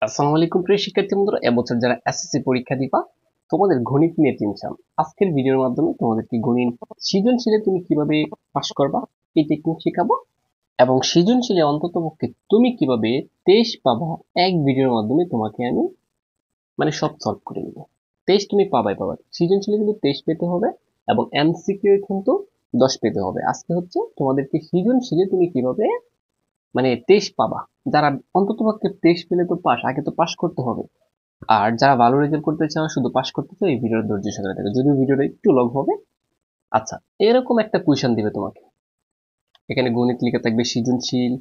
আসসালামু আলাইকুম প্রিয় শিক্ষার্থী বন্ধুরা, এবছর যারা এসএসসি পরীক্ষা দিবা তোমাদের গণিত নিয়ে টেনশন। আজকের ভিডিওর মাধ্যমে তোমাদেরকে গণিত সৃজনশীলে তুমি কিভাবে পাস করবা এই টেকনিক শেখাবো, এবং সৃজনশীলে অন্ততপক্ষে তুমি কিভাবে 23 পাবা এক ভিডিওর মাধ্যমে তোমাকে আমি সব সলভ করে দেবো। 23 তুমি পাবা। সৃজনশীলে কিন্তু 23 পেতে হবে এবং এমসিকিউ কিন্তু 10 পেতে হবে। আজকে হচ্ছে তোমাদেরকে সৃজনশীলে তুমি কিভাবে 23 পাবা। যারা অন্ততপক্ষে 23 পেলে তো পাস, আগে তো পাস করতে হবে। আর যারা ভালো রেজাল্ট করতে চাও, শুধু পাস করতে চাও, এই ভিডিওর ধৈর্য সহকারে দেখো, যদিও ভিডিওটা একটু লং হবে। আচ্ছা, এরকম একটা কোয়েশ্চেন দিবে তোমাকে। এখানে গণিত লেখা থাকবে, সৃজনশীল,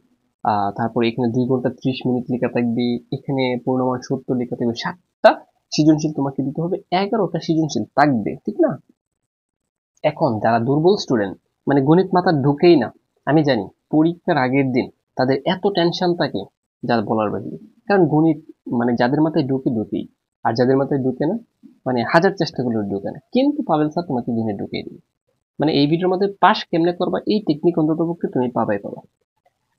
তারপরে এখানে 2 ঘন্টা 30 মিনিট লেখা থাকবে, এখানে পূর্ণমান সূত্র লেখা থাকবে, 7টা সৃজনশীল তোমাকে দিতে হবে, 11টা সৃজনশীল থাকবে, ঠিক না? এখন যারা দুর্বল স্টুডেন্ট, গণিত মাথায় ঢুকেই না, আমি জানি পরীক্ষার আগের দিন তাদের এত টেনশন থাকে যা বলার বাইরে। কারণ গণিত যাদের মাথায় ঢুকে ঢুকেই, আর যাদের মাথায় ঢুকে না হাজার চেষ্টা করলেও ঢুকে না, কিন্তু পাবেল স্যার তোমাকে দিনে ঢুকিয়ে দিবে। এই ভিডিওর মধ্যে পাস কেমনে করবা এই টেকনিক অন্তত পক্ষে তুমি পাবা।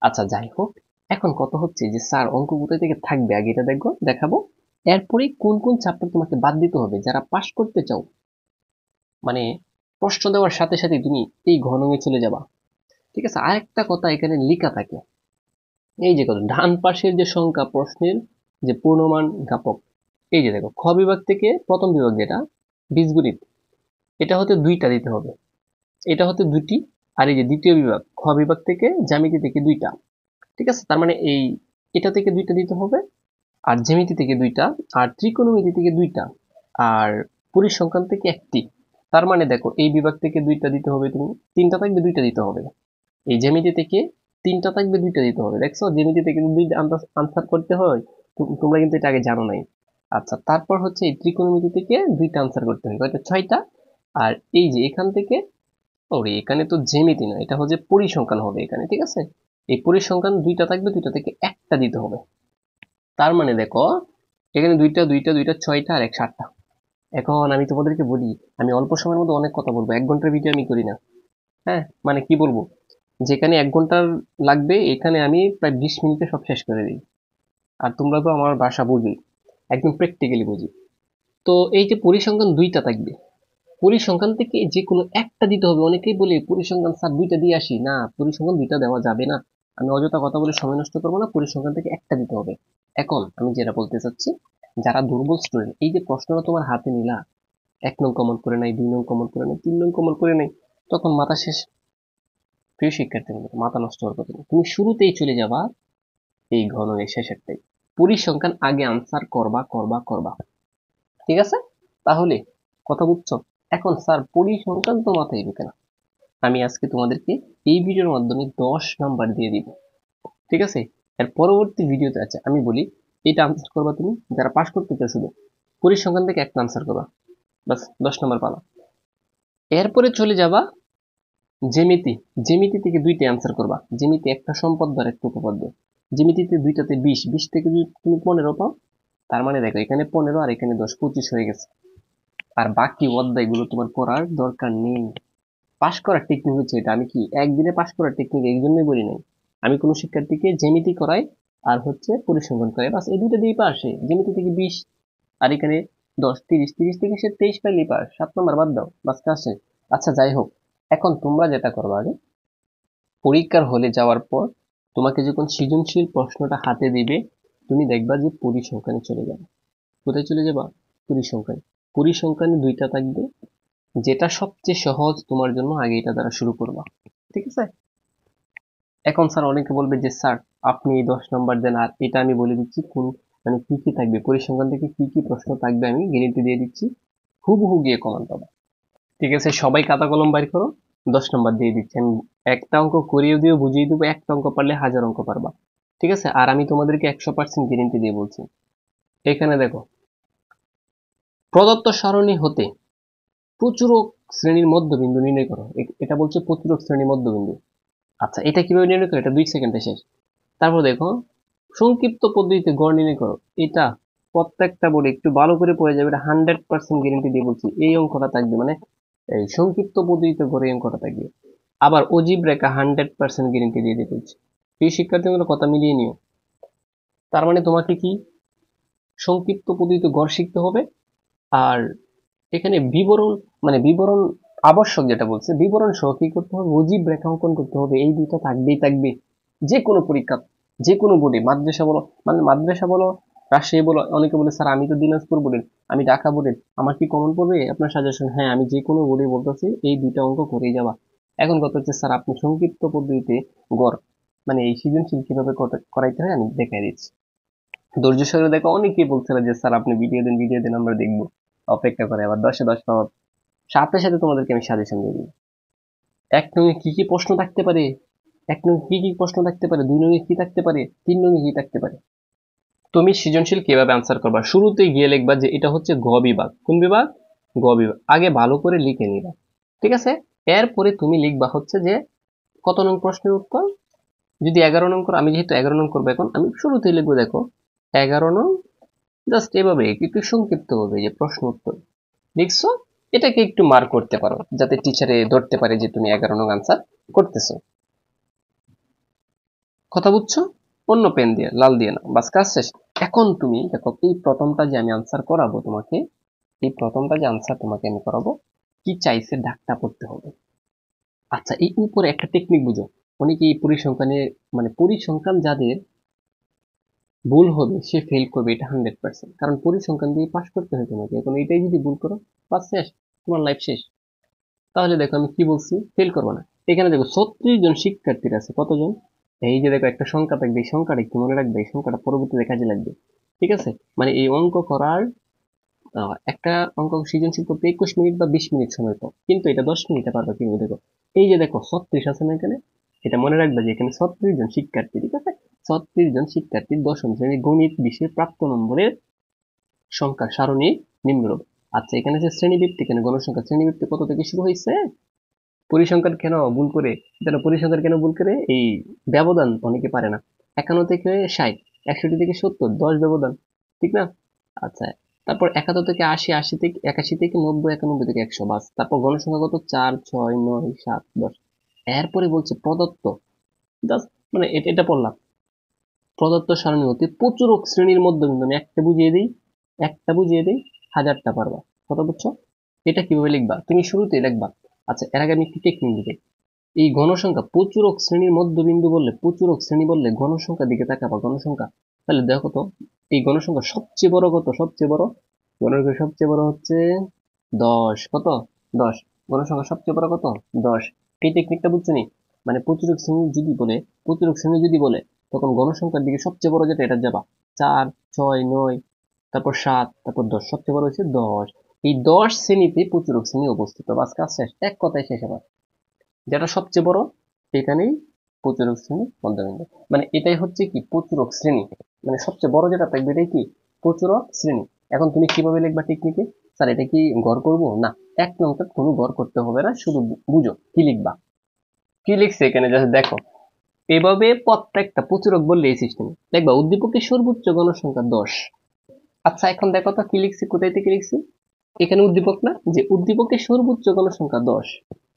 আচ্ছা, যাই হোক, এখন কথা হচ্ছে যে স্যার অঙ্ক কোথায় থেকে থাকবে, আগে এটা দেখাবো। এরপরে কোন কোন চ্যাপ্টার তোমাকে বাদ দিতে হবে যারা পাস করতে চাও। মানে প্রশ্ন দেওয়ার সাথে সাথে তুমি এই ঘনঙে চলে যাবা। ঠিক আছে, আরেকটা কথা এখানে লেখা থাকে, এই যে কথা, ডান পাশের যে সংখ্যা প্রশ্নের যে পূর্ণমান জ্ঞাপক, এই যে দেখো, খ বিভাগ থেকে প্রথম বিভাগ যেটা বীজগণিত, এটা হতে 2টা দিতে হবে, এটা হতে 2টি। আর এই যে দ্বিতীয় বিভাগ খ বিভাগ থেকে জ্যামিতি থেকে 2টা। ঠিক আছে, তার এই এটা থেকে 2টা দিতে হবে, আর জ্যামিতি থেকে 2টা, আর ত্রিকোণমিতি থেকে 2টা, আর পরিসংখ্যান থেকে 1টি। তার দেখো, এই বিভাগ থেকে 2টা দিতে হবে, তুমি 3টা থাকবে, 2টা দিতে হবে। এই জ্যামিতি থেকে 3টা থাকবে, 2টা দিতে হবে। দেখছো, জ্যামিতি থেকে কিন্তু 2টা আনসার করতে হয়। তোমরা কিন্তু এটা আগে জানো নাই। আচ্ছা, তারপর হচ্ছে এই ত্রিকোণমিতি থেকে 2টা আনসার করতে হয়, কয়টা? 6টা। আর এই যে এখান থেকে, ওরে এখানে তো জ্যামিতি না, এটা হচ্ছে পরিসংখ্যান হবে এখানে, ঠিক আছে? এই পরিসংখ্যান 2টা থাকবে, 2টা থেকে 1টা দিতে হবে। তার দেখো, এখানে 2টা 2টা 2টা 6টা আর 7টা। এখন আমি তোমাদেরকে বলি, আমি অল্প সময়ের মধ্যে অনেক কথা বলবো, 1 ঘন্টার ভিডিও আমি করি না। হ্যাঁ, কি বলবো, যেখানে 1 ঘন্টার লাগবে এখানে আমি প্রায় 20 মিনিটে সব শেষ করে দিই। আর তোমরা তো আমার ভাষা বুঝি, একদম প্র্যাকটিক্যালি বুঝি। তো এই যে পরিসংখ্যান 2টা থাকবে, পরিসংখ্যান থেকে যে কোনো একটা দিতে হবে। অনেকেই বলে পরিসংখ্যান স্যার 2টা দিয়ে আসি, না, পরিসংখ্যান 2টা দেওয়া যাবে না। আমি অযথা কথা বলে সময় নষ্ট করবো না, পরিসংখ্যান থেকে একটা দিতে হবে। এখন আমি যেটা বলতে চাচ্ছি, যারা দুর্বল স্টুডেন্ট, এই যে প্রশ্নটা তোমার হাতে নিলা, 1 নং কমন করে নাই, 2 নং কমন করে নাই, 3 নং কমন করে নাই, তখন মাথা শেষ। প্রিয় শিক্ষার্থী বন্ধু, মাথা নষ্ট হওয়ার কথা না। তুমি শুরুতেই চলে যাবা এই ঘনকের শেষেরটাই, পরিসংখ্যান আগে আনসার করবা করবা করবা। ঠিক আছে, তাহলে কথা বুঝছো? এখন স্যার পরিসংখ্যান তো মাথায় ঢুকে না, আমি আজকে তোমাদেরকে এই ভিডিওর মাধ্যমে 10 নাম্বার দিয়ে দিব। ঠিক আছে, এর পরবর্তী ভিডিওতে আছে আমি বলি এটা আনসার করবা তুমি, যারা পাস করতে চাও শুধু পরিসংখ্যান থেকে একটা আনসার করবা, বাস 10 নাম্বার পালা। এরপরে চলে যাবা জ্যামিতি, জ্যামিতি থেকে 2টা অ্যান্সার করবা। জ্যামিতি একটা সম্পদ আর একটা উপপাদ্য। জ্যামিতিতে 2টাতে 20, 20 থেকে যদি তুমি 15 পাও, তার দেখো, এখানে 15 আর এখানে 10, 25 হয়ে গেছে। আর বাকি অধ্যায়গুলো তোমার পড়ার দরকার নেই। পাশ করার টেকনিক হচ্ছে এটা। আমি কি একদিনে পাশ করার টেকনিক এই জন্যই বলি নাই, আমি কোনো শিক্ষার্থীকে জ্যামিতি করাই আর হচ্ছে পরিসংখ্যান করাই, বাস এই 2টা দিয়েই পাশে। জ্যামিতি থেকে 20, আর এখানে 10, 30, 30 থেকে সে 23 পাইলেই পাস, 7 নাম্বার বাদ দাও, বাস কাজ শেষ। আচ্ছা, যাই হোক, এখন তোমরা যেটা করবা, আগে পরীক্ষার হলে যাওয়ার পর তোমাকে যখন সৃজনশীল প্রশ্নটা হাতে দিবে, তুমি দেখবা যে পরিসংখ্যানে চলে যাবে। কোথায় চলে যাবা? পরিসংখ্যান। পরিসংখ্যানে 2টা থাকবে, যেটা সবচেয়ে সহজ তোমার জন্য, আগে এটা দ্বারা শুরু করবা। ঠিক আছে, এখন স্যার অনেকে বলবে যে স্যার আপনি 10 নাম্বার দেন, আর এটা আমি বলে দিচ্ছি কোন কি কি থাকবে পরিসংখ্যান থেকে, কি কি প্রশ্ন থাকবে আমি গ্যারেন্টি দিয়ে দিচ্ছি, হুবহু গিয়ে কমান পাবা। ঠিক আছে, সবাই খাতা কলম বাইর করো, 10 নাম্বার দিয়ে দিচ্ছি আমি। একটা অঙ্ক করিয়ে দিয়ে বুঝিয়ে দেবো, একটা অঙ্ক পারলে 1000 অঙ্ক পারবা। ঠিক আছে, আর আমি তোমাদেরকে 100% গ্যারেন্টি দিয়ে বলছি। এখানে দেখো, প্রদত্ত সারণী হতে প্রচুরক শ্রেণীর মধ্যবিন্দু নির্ণয় করো। এটা বলছে প্রচুরক শ্রেণীর মধ্যবিন্দু। আচ্ছা, এটা কিভাবে নির্ণয় করো? এটা 2 সেকেন্ডে শেষ। তারপর দেখো, সংক্ষিপ্ত পদ্ধতিতে গড় নির্ণয় করো। এটা প্রত্যেকটা বোর্ডে একটু ভালো করে পড়ে যাবে, এটা 100% গ্যারেন্টি দিয়ে বলছি, এই অঙ্কটা থাকবে, এই সংক্ষিপ্ত পদ্ধতিতে গড়ে এই অঙ্কটা থাকবে। আবার অজীব রেখা 100% গ্যারেন্টি দিয়ে দিতে হচ্ছে। এই শিক্ষার্থীগুলো কথা মিলিয়ে নিও। তার তোমাকে কি সংক্ষিপ্ত পদ্ধতিতে গড় শিখতে হবে। আর এখানে বিবরণ, মানে বিবরণ আবশ্যক যেটা বলছে, বিবরণ সহ কি করতে হবে, অজীব রেখাঙ্কন করতে হবে। এই দুইটা থাকবেই থাকবে যে কোনো পরীক্ষা, যে কোনো বোর্ডে, মাদ্রাসা বলো, মানে মাদ্রাসা বলো, রাজশাহী বলো। অনেকে বলে স্যার আমি তো দিনাজপুর বোর্ডের, আমি ঢাকা বোর্ডের, আমার কি কমন পড়বে? আপনার সাজেশন, হ্যাঁ আমি যে কোনো বোর্ডে বলতেছি এই দুইটা অঙ্ক করেই যাবা। এখন কথা হচ্ছে স্যার আপনি সংক্ষিপ্ত পদ্ধতিতে গড়, মানে এই সৃজনশীল কিভাবে করাইতে হয় আমি দেখাই দিচ্ছি। ধৈর্য সহকারে দেখো। অনেকেই বলছিল যে স্যার আপনি ভিডিও দিন আমরা দেখবো, অপেক্ষা করে আবার 10-10 পাওয়ার সাথে সাথে তোমাদেরকে আমি সাজেশন দিয়ে দিই। 1 নং কি কি প্রশ্ন থাকতে পারে, 1 নং কি কি প্রশ্ন থাকতে পারে, 2 নং কি থাকতে পারে, 3 নং কি থাকতে পারে। তুমি সৃজনশীল কিভাবে আনসার করবা, শুরুতে গিয়ে লিখবা যে এটা হচ্ছে গ বিভাগ। কোন বিভাগ? গ বিভাগ। আগে ভালো করে লিখে নিবা, ঠিক আছে। এরপরে তুমি লিখবা হচ্ছে যে কত নং প্রশ্নের উত্তর। যদি 11 নং করো, আমি যেহেতু 11 নং করবো, এখন আমি শুরুতেই লিখবো, দেখো 11 নং, জাস্ট এভাবে একটু সংক্ষিপ্ত হবে যে প্রশ্ন উত্তর লিখছো। এটাকে একটু মার্ক করতে পারো যাতে টিচারে ধরতে পারে যে তুমি 11 নং আনসার করতেছো। কথা বুঝছো? অন্য পেন দিয়ে, লাল দিয়ে না, বাস কাজ শেষ। এখন তুমি দেখো, এই প্রথমটা যে আমি আনসার করাবো তোমাকে, এই প্রথমটা যে আনসার তোমাকে আমি করাবো, কি চাইছে দাগটা পড়তে হবে। আচ্ছা, এই উপরে একটা টেকনিক বুঝো। অনেকে এই পরিসংখ্যানে, মানে পরিসংখ্যান যাদের ভুল হবে সে ফেল করবে, এটা 100%। কারণ পরিসংখ্যান দিয়ে পাস করতে হয় তোমাকে। এখন এটাই যদি ভুল করো, বাস শেষ, তোমার লাইফ শেষ। তাহলে দেখো আমি কি বলছি, ফেল করবো না। এখানে দেখো 36 জন শিক্ষার্থীর আছে, কতজন? এই যে দেখো একটা সংখ্যা থাকবে, এই সংখ্যাটা একটু মনে রাখবে, এই সংখ্যাটা পরবর্তীতে কাজে লাগবে, ঠিক আছে। মানে এই অঙ্ক করার একটা অঙ্ক সৃজনশীল করতে 21 মিনিট বা 20 মিনিট সময় পাও, কিন্তু এটা 10 মিনিটে পারবে কিভাবে দেখো। এই যে দেখো 36 আছে না এখানে, এটা মনে রাখবে যে এখানে 36 জন শিক্ষার্থী, ঠিক আছে। 36 জন শিক্ষার্থীর দশম শ্রেণী গণিত বিষয়ে প্রাপ্ত নম্বরের সংখ্যা সারণী নিম্নরূপ। আচ্ছা, এখানে যে শ্রেণীবৃত্তি, এখানে গণসংখ্যা শ্রেণীবৃত্তি কত থেকে শুরু হয়েছে? পরিসংখ্যান কেন ভুল করে, যেন পরিসংখ্যান কেন ভুল করে, এই ব্যবধান অনেকে পারে না। 51 থেকে 60, 61 থেকে 70, 10 ব্যবধান, ঠিক না? আচ্ছা, তারপর 71 থেকে 80, 80 থেকে 81 থেকে 90, 91 থেকে 100, বাস। তারপর গণসংখ্যা কত? 4, 6, 9, 7, 10। এরপরে বলছে প্রদত্ত, জাস্ট মানে এটা এটা পড়লাম, প্রদত্ত সারণী হতে প্রচুরক শ্রেণীর মধ্যবিন্দু, আমি একটা বুঝিয়ে দিই, হাজারটা পারবা। কথা বুঝছো? এটা কিভাবে লিখবা, তুমি শুরুতেই লিখবা। আচ্ছা, এর আগে আমি একটি টেকনিক দিই। এই গণসংখ্যা প্রচুরক শ্রেণীর মধ্যবিন্দু বললে, প্রচুরক শ্রেণী বললে গণসংখ্যার দিকে তাকাবা, গণসংখ্যা। তাহলে দেখো তো, এই গণসংখ্যা সবচেয়ে বড় কত? সবচেয়ে বড় গণসংখ্যা সবচেয়ে বড় হচ্ছে 10। কত? 10। গণসংখ্যা সবচেয়ে বড় কত? 10। এই টেকনিকটা বুঝছো নি? মানে প্রচুরক শ্রেণী যদি বলে তখন গণসংখ্যার দিকে সবচেয়ে বড় যেটা এটা যাবা। 4, 6, 9, তারপর 7, তারপর 10, সবচেয়ে বড় হচ্ছে 10। এই 10 শ্রেণীতে প্রচুরক শ্রেণী অবস্থিত, বাস কাজ শেষ, এক কথায় শেষ। আবার যেটা সবচেয়ে বড় সেখানেই প্রচুরক শ্রেণী মধ্যবিন্দু, মানে এটাই হচ্ছে কি প্রচুরক শ্রেণী, মানে সবচেয়ে বড় যেটা থাকবে এটাই কি প্রচুরক শ্রেণী। এখন তুমি কিভাবে লিখবা টেকনিকে, স্যার এটা কি গড় করব না? 1 নংটা কোনো গড় করতে হবে না, শুধু বুঝো কি লিখবা। কি লিখছে এখানে জাস্ট দেখো, এভাবে প্রত্যেকটা প্রচুরক বললে এই সিস্টেম দেখবা উদ্দীপকের সর্বোচ্চ গণসংখ্যা 10। আচ্ছা, এখন দেখো তো কি লিখছি, কোথায় থেকে লিখছি, এখানে উদ্দীপক না, যে উদ্দীপকের সর্বোচ্চ গণসংখ্যা 10,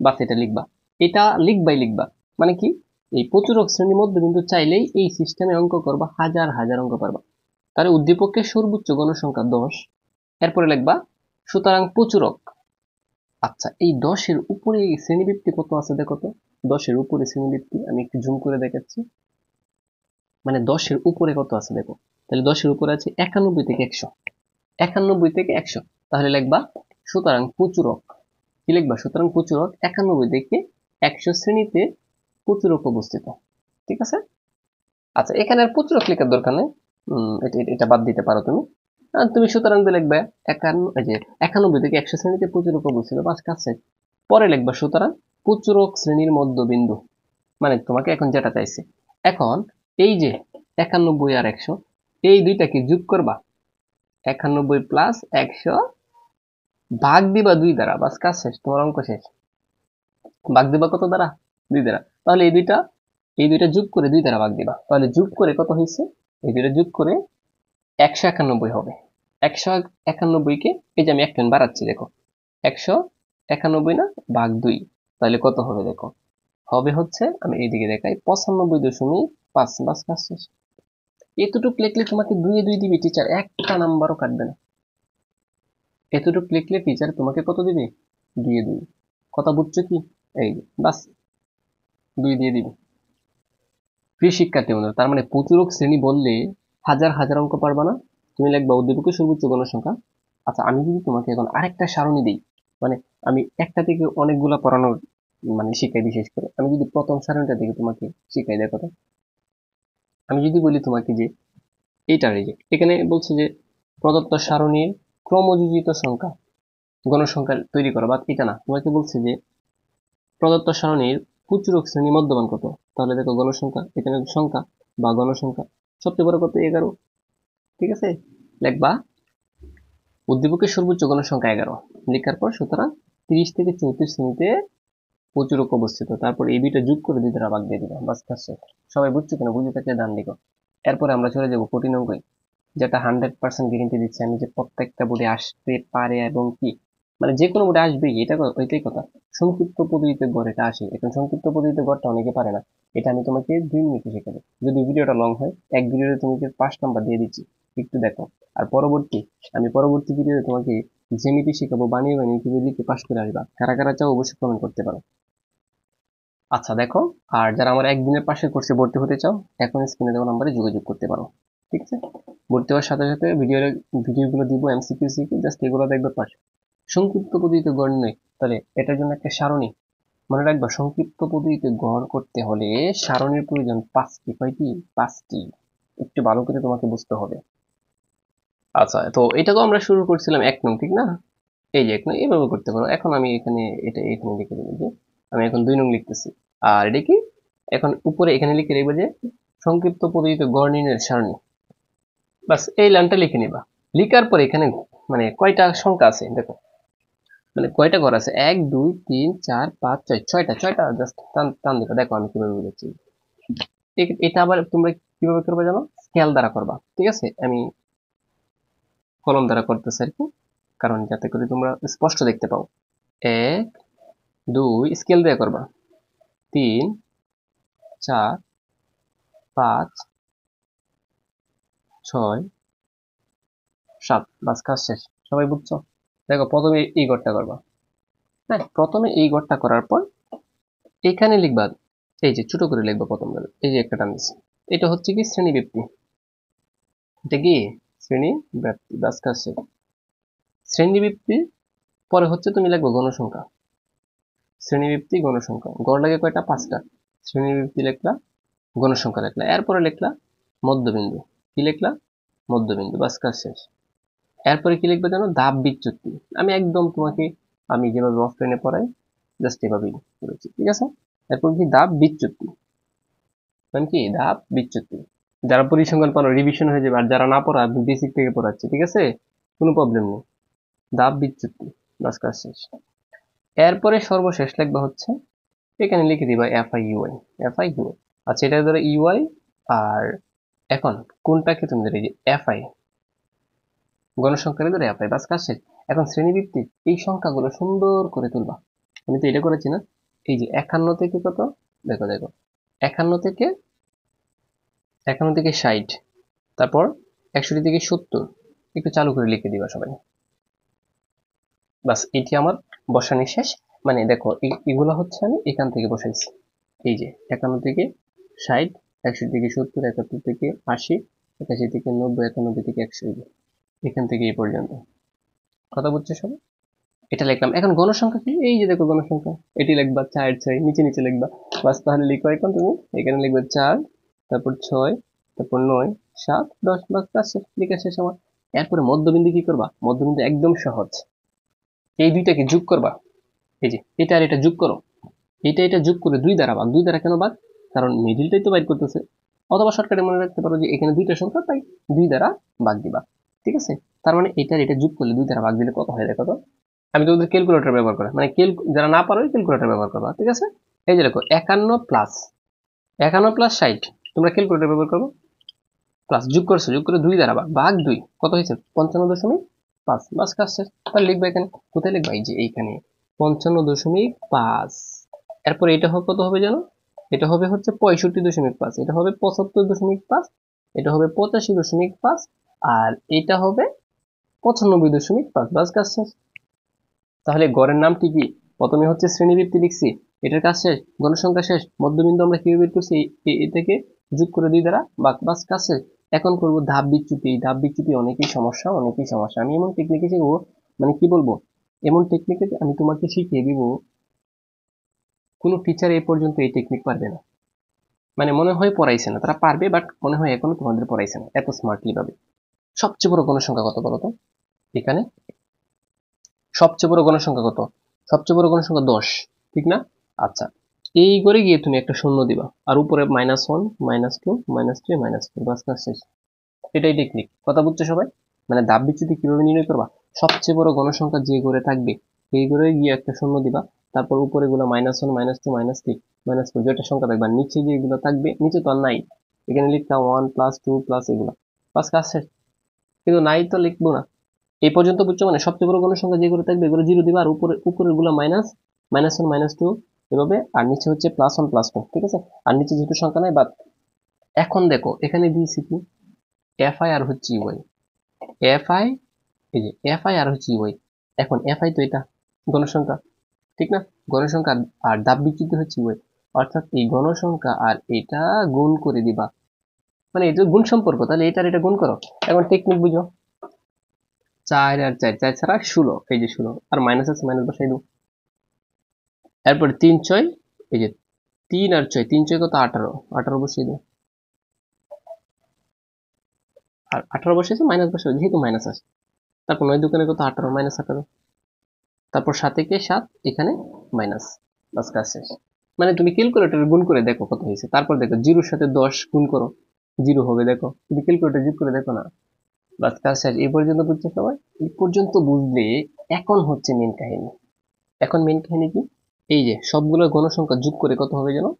বাস এটা লিখবা। এটা লিখবাই লিখবা, মানে কি এই প্রচুরক শ্রেণীর মধ্যে কিন্তু চাইলেই এই সিস্টেমে অঙ্ক করবা, হাজার হাজার অঙ্ক পারবা। তাহলে উদ্দীপকের সর্বোচ্চ গণসংখ্যা 10, এরপরে লিখবা সুতরাং প্রচুরক। আচ্ছা, এই 10-এর উপরে শ্রেণীবৃত্তি কত আছে দেখো তো, 10-এর উপরে শ্রেণীবৃত্তি আমি একটু জুম করে দেখাচ্ছি, মানে 10-এর উপরে কত আছে দেখো। তাহলে 10-এর উপরে আছে 91 থেকে 100, 91 থেকে 100। তাহলে লিখবা সুতরাং প্রচুরক, কি লিখবা, সুতরাং প্রচুরক 91 থেকে 100 শ্রেণীতে প্রচুরক অবস্থিত, ঠিক আছে। আচ্ছা, এখানে আর প্রচুরক লেখার দরকার নেই, এটা বাদ দিতে পারো তুমি। তুমি সুতরাং দিয়ে লিখবে 91 থেকে 100 শ্রেণীতে প্রচুরক অবস্থিত, বাস কাজ শেষ। পরে লিখবা সুতরাং প্রচুরক শ্রেণীর মধ্যবিন্দু, মানে তোমাকে এখন যেটা চাইছে। এখন এই যে 91 আর 100, এই দুইটাকে যোগ করবা, 91 প্লাস 100 ভাগ দিবা 2 দ্বারা, বাস কাজ শেষ, তোমার অঙ্ক শেষ। ভাগ দিবা কত দ্বারা? 2 দ্বারা। তাহলে এই দুইটা যোগ করে 2 দ্বারা ভাগ দিবা, তাহলে যোগ করে কত হয়েছে, এই দুইটা যোগ করে 191 হবে। 191 কে এই যে আমি এক লাইন বাড়াচ্ছি দেখো, 191 না ভাগ 2, তাহলে কত হবে দেখো, হবে হচ্ছে, আমি এইদিকে দেখাই, 95.5, বাস কাজ শেষ। এতটুকু লিখলে তোমাকে 2 দিবে টিচার, একটা নাম্বারও কাটবে না। এতটুকু লিখলে টিচার তোমাকে কত দিবে? 2 কথা বুঝছো কি? এই বাস 2 দিয়ে দিবে। প্রিয় শিক্ষার্থী বন্ধুরা, তার মানে প্রচুরক শ্রেণী বললে হাজার হাজার অঙ্ক পারবা না। তুমি লিখবা উদ্দীপকের সর্বোচ্চ গণসংখ্যা। আচ্ছা, আমি যদি তোমাকে এখন আরেকটা সারণী দিই, মানে আমি একটা থেকে অনেকগুলা পড়ানোর শিখাই। বিশেষ করে আমি যদি প্রথম সারণীটা থেকে তোমাকে শিখাই, দেখো তো। আমি যদি বলি তোমাকে যে এইটার, এই যে এখানে বলছে যে প্রদত্ত সারণীর ক্রমযোজিত সংখ্যা গণসংখ্যা তৈরি করো, বা এটা না, তোমাকে বলছে যে প্রদত্ত সারণীর প্রচুরক শ্রেণী মধ্যমান কত। তাহলে দেখো গণসংখ্যা, এখানে সংখ্যা বা গণসংখ্যা সবচেয়ে বড় কত? 11। ঠিক আছে, লিখবা উদ্দীপকের সর্বোচ্চ গণসংখ্যা 11 লেখার পর সুতরাং 30 থেকে 34 শ্রেণীতে প্রচুরক অবস্থিত। তারপর এই দুইটা যোগ করে 2 দ্বারা ভাগ দিয়ে দিবা, বাস কাজ শেষ। সবাই বুঝছো কিনা? বুঝে থাকলে ডান লিখো। এরপরে আমরা চলে যাবো কঠিন অঙ্কে, যেটা 100% গ্যারেন্টি দিচ্ছে আমি যে প্রত্যেকটা বোর্ডে আসতে পারে, এবং কি যে কোনো বোর্ডে আসবেই, এটাই কথা। সংক্ষিপ্ত পদ্ধতিতে গড় এটা আসে। এখন সংক্ষিপ্ত পদ্ধতিতে গড়টা অনেকে পারে না, এটা আমি তোমাকে 2 মিনিটে শেখাবো। যদি ভিডিওটা লং হয়, এক ভিডিওতে তোমাকে 5 নাম্বার দিয়ে দিচ্ছি, একটু দেখো। আর পরবর্তী ভিডিওতে তোমাকে জ্যামিতি শেখাবো, বানিয়ে বানিয়ে তুমি লিখে পাস করে আসবা। কারা কারা চাও অবশ্যই কমেন্ট করতে পারো। আচ্ছা দেখো, আর যারা আমার একদিনের পাশের কোর্সে ভর্তি হতে চাও, এখন স্ক্রিনে দেওয়া নাম্বারে যোগাযোগ করতে পারো। ঠিক আছে, ভর্তি হওয়ার সাথে সাথে ভিডিওগুলো দিব, এমসিকিউ সিকিউ, জাস্ট এগুলো দেখবে পাস। সংক্ষিপ্ত পদ্ধতিতে গড় নেই, তাহলে এটার জন্য একটা সারণী মনে রাখবা। সংক্ষিপ্ত পদ্ধতিতে গড় করতে হলে সারণীর প্রয়োজন 5টি। কয়টি? 5টি। একটু ভালো করে তোমাকে বুঝতে হবে। আচ্ছা, তো এটা তো আমরা শুরু করছিলাম 1 নং, ঠিক না? এই যে 1 নং এভাবে করতে পারো। এখন আমি এখানে লিখে দেবো যে আমি এখন 2 নং লিখতেছি। আর এটা কি? এখন উপরে এখানে লিখে দেবো যে সংক্ষিপ্ত পদ্ধতিতে গড় নির্ণয়ের সারণী। বাস এই লাইনটা লিখে নিবা। লিখার পরে এখানে কয়টা সংখ্যা আছে দেখো, কয়টা ঘর আছে? 1 2 3 4 5 6, ছয়টা জাস্ট টান টান দিবা। দেখো আমি কিভাবে বুঝাচ্ছি। এটা আবার তোমরা কিভাবে করবে জানো? স্কেল দ্বারা করবা। ঠিক আছে, আমি কলম দ্বারা করতেছি আর কি, কারণ যাতে করে তোমরা স্পষ্ট দেখতে পাও। 1 2 স্কেল দিয়ে করবা, 3 4 5 6 7, বাস কাজ শেষ। সবাই বুঝছো? দেখো প্রথমে এই ঘরটা করবা। হ্যাঁ, প্রথমে এই ঘরটা করার পর এখানে লিখবা, এই যে ছোট করে লিখবা প্রথম ঘরে, এই যে একটা টান দিচ্ছি, এটা হচ্ছে কি শ্রেণী ব্যক্তি। এটা কি শ্রেণী ব্যক্তি, বাস কাজ শেষ। শ্রেণী ব্যক্তি পরে হচ্ছে তুমি লিখবো গণসংখ্যা। শ্রেণী ব্যক্তি গণসংখ্যা, গড় লাগে কয়টা? 5টা। শ্রেণী ব্যক্তি লিখলা, গণসংখ্যা লিখলা, এরপরে লিখলা মধ্যবিন্দু। কি লিখলা? মধ্যবিন্দু, বাস কাজ শেষ। এরপরে কি লিখবে জানো? ধাপ বিচ্যুতি। আমি একদম তোমাকে আমি যেভাবে অফলাইনে পড়াই জাস্ট এভাবেই করেছি। ঠিক আছে, এরপর কি? ধাপ বিচ্যুতি। কি? ধাপ বিচ্যুতি। যারা পরিসংখ্যান পড়ো রিভিশন হয়ে যাবে, আর যারা না পড়া আমি বেসিক থেকে পড়াচ্ছি। ঠিক আছে, কোনো প্রবলেম নেই। ধাপ বিচ্যুতি, বাস কাজ শেষ। এরপরে সর্বশেষ লিখবা হচ্ছে, এখানে লিখে দিবা এফআই ইউআই। এফআই ইউআই, আচ্ছা এটা ধরো ইউআই। আর এখন কোনটাকে তুমি ধরে, যে এফআই গণসংখ্যার ধরে এফআই, বাস কাজ শেষ। এখন শ্রেণীভিত্তিক এই সংখ্যাগুলো সুন্দর করে তুলবা। আমি তো এটা করেছি না? এই যে 51 থেকে কত, দেখো দেখো, 51 থেকে 60, তারপর 61 থেকে 70, একটু চালু করে লিখে দিবা সবাই। বাস এটি আমার বসানি শেষ। দেখো এগুলো হচ্ছে আমি এখান থেকে বসাইছি। এই যে 51 থেকে 60, 61 থেকে 70, 71 থেকে 80, 81 থেকে 90, 91 থেকে 100, এখান থেকে এই পর্যন্ত। কথা বুঝছো সবাই? এটা লিখলাম। এখন গণসংখ্যা কি? এই যে দেখো গণসংখ্যা, এটি লিখবা 4 6, নিচে নিচে লিখবা। বাস তাহলে লিখো এখন তুমি, এখানে লিখবে 4, তারপর 6, তারপর 9 7 10, বাস কাজ শেষ, লেখা শেষ আমার। এরপরে মধ্যবিন্দু কি করবা? মধ্যবিন্দু একদম সহজ, এই দুইটাকে যোগ করবা। এই যে এটা আর এটা যোগ করো, এটা যোগ করে 2 দ্বারা ভাগ। 2 দ্বারা কেন ভাগ? কারণ মিডিলটাই তো বাইর করতেছে। অথবা শর্টকাটে মনে রাখতে পারো যে এখানে দুইটা সংখ্যা, তাই 2 দ্বারা ভাগ দিবা। ঠিক আছে, তার মানে এটা আর এটা যোগ করলে 2 দ্বারা ভাগ দিলে কত হয় দেখো তো। আমি তোমাদের ক্যালকুলেটর ব্যবহার করা, যারা না পারো ক্যালকুলেটর ব্যবহার করবা। ঠিক আছে, এই যে দেখো 51 প্লাস 60, তোমরা ক্যালকুলেটর ব্যবহার করবো। প্লাস যোগ করছো, যোগ করে 2 দ্বারা ভাগ 2, কত হয়েছে? 55.5, বাস কাজ শেষ। তাহলে লিখবা এখানে, কোথায় লিখবা? এই যে এইখানে 55.5। এরপর এটা হবে কত হবে জানো? এটা হবে হচ্ছে 65.5, এটা হবে 75.5, এটা হবে 85.5 আর এটা হবে 95.5। বাস কাজ শেষ। তাহলে গড়ের নামটি কি? প্রথমে হচ্ছে শ্রেণীবৃত্তি লিখছি, এটার কাজ শেষ। গণসংখ্যা শেষ। মধ্যবিন্দু আমরা কিভাবে বের করছি? এ থেকে যোগ করে 2 দ্বারা বাস কাজ শেষ। এখন করব ধাপ বিচ্যুতি। এই ধাপ বিচ্যুতি অনেকেই সমস্যা। আমি এমন টেকনিকে শিখবো, মানে কি বলবো, এমন টেকনিকে আমি তোমাকে শিখিয়ে দিব, কোনো টিচার এই পর্যন্ত এই টেকনিক পারবে না। মানে মনে হয় পড়াইছে না, তারা পারবে বাট মনে হয় এখনো তোমাদের পড়াইছে না এত স্মার্টলি ভাবে। সবচেয়ে বড় গণসংখ্যা কত বলো তো? এখানে সবচেয়ে বড় গণসংখ্যা কত? সবচেয়ে বড় গণসংখ্যা 10, ঠিক না? আচ্ছা, এই করে গিয়ে তুমি একটা শূন্য দিবা আর উপরে -1, -2, -3, -4, বাস কাজ শেষ। এটাই টেকনিক। কথা বুঝছো সবাই? মানে ধাপ বিচ্যুতি কিভাবে নির্ণয় করবা? সবচেয়ে বড় গণসংখ্যা যে ঘরে থাকবে সেই ঘরে গিয়ে একটা শূন্য দিবা, তারপর উপরে গুলো -1, -2, -3, -4 যেটা সংখ্যা থাকবে, আর নিচে যেগুলো থাকবে, নিচে তো আর নাই, এখানে লিখতাম 1 + 2 + এগুলো, বাস কাজ শেষ। কিন্তু নাই তো লিখবো না। এই পর্যন্ত বুঝছো? মানে সবচেয়ে বড় গণসংখ্যা যেগুলো থাকবে এগুলো 0 দিবা, আর উপরের গুলো -1, -2 এভাবে, আর নিচে হচ্ছে +1 +2, ঠিক আছে? আর নিচে যেহেতু সংখ্যা নাই বাদ। এখন দেখো এখানে দিয়েছি কি, fi আর হচ্ছে ইউআই। fi, এই যে fi আর হচ্ছে ইউআই। এখন fi তো এটা গণসংখ্যা, ঠিক না? গণসংখ্যা আর ধাপ বিচ্যুতি হচ্ছে ইউআই, অর্থাৎ এই গণসংখ্যা আর এটা গুণ করে দিবা, মানে এটা গুণ সম্পর্ক, তাহলে এটা গুণ করো। এখন টেকনিক বুঝো। 4 আর 4, 4 ছাড়া 16, এই যে 16, আর মাইনাস আছে মাইনাস বসাই দাও। এরপরে 3 6, এই যে 3 আর 6, 3 6 কত? 18, 18 বসিয়ে দাও। আর 18 বসিয়েছে, মাইনাস বসাও যেহেতু মাইনাস আছে। তারপর 9 দোকানে কত? 18, -18, তারপর 7 কে 7, এখানে মাইনাস, বাস কাজ শেষ। মানে তুমি ক্যালকুলেটর গুণ করে দেখো কত হয়েছে, তারপর দেখো 0 সাথে 10 গুণ করো, 0 হবে, দেখো তুমি ক্যালকুলেটর যোগ করে দেখো না, বাস কাজ শেষ। এই পর্যন্ত বুঝছো সবাই? এই পর্যন্ত বুঝলে এখন হচ্ছে মেন কাহিনী। এখন মেন কাহিনী কি? এই যে সবগুলো গণসংখ্যা যোগ করে কত হবে জানো?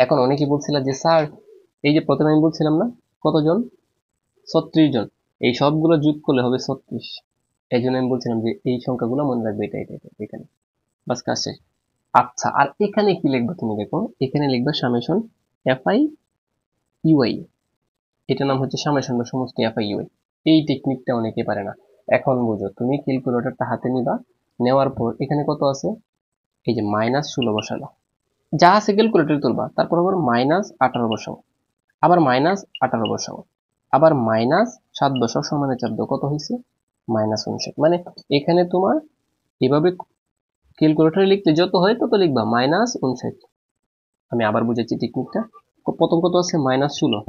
এখন অনেকে বলছিল যে স্যার, এই যে প্রথমে আমি বলছিলাম না কতজন, 36 জন, এই সবগুলো যোগ করলে হবে 36। এই জন্য আমি বলছিলাম যে এই সংখ্যাগুলো মনে রাখবে, এটা এখানে, বাস কাজ শেষ। আচ্ছা, আর এখানে কি লিখবা তুমি দেখো, এখানে লিখবা সামেশন fi ui, এটা নাম হচ্ছে সামেশন বা সমষ্টি fi ui। এই টেকনিকটা অনেকে পারে না। এখন বুঝো, তুমি ক্যালকুলেটরটা হাতে নিবা, নেওয়ার পর এখানে কত আছে, এই যে -16 বসালো, যা আছে ক্যালকুলেটরে তুলবা, তারপর আবার -18 বসাও, আবার -18 বসাও, আবার -7 বসাও, সমানে চাপ দাও, কত হয়েছে? -59। মানে এখানে তোমার এভাবে ক্যালকুলেটরে লিখতে যত হয় তত লিখবা -59। আমি আবার বুঝাচ্ছি টেকনিকটা। প্রথম কত আছে? -16,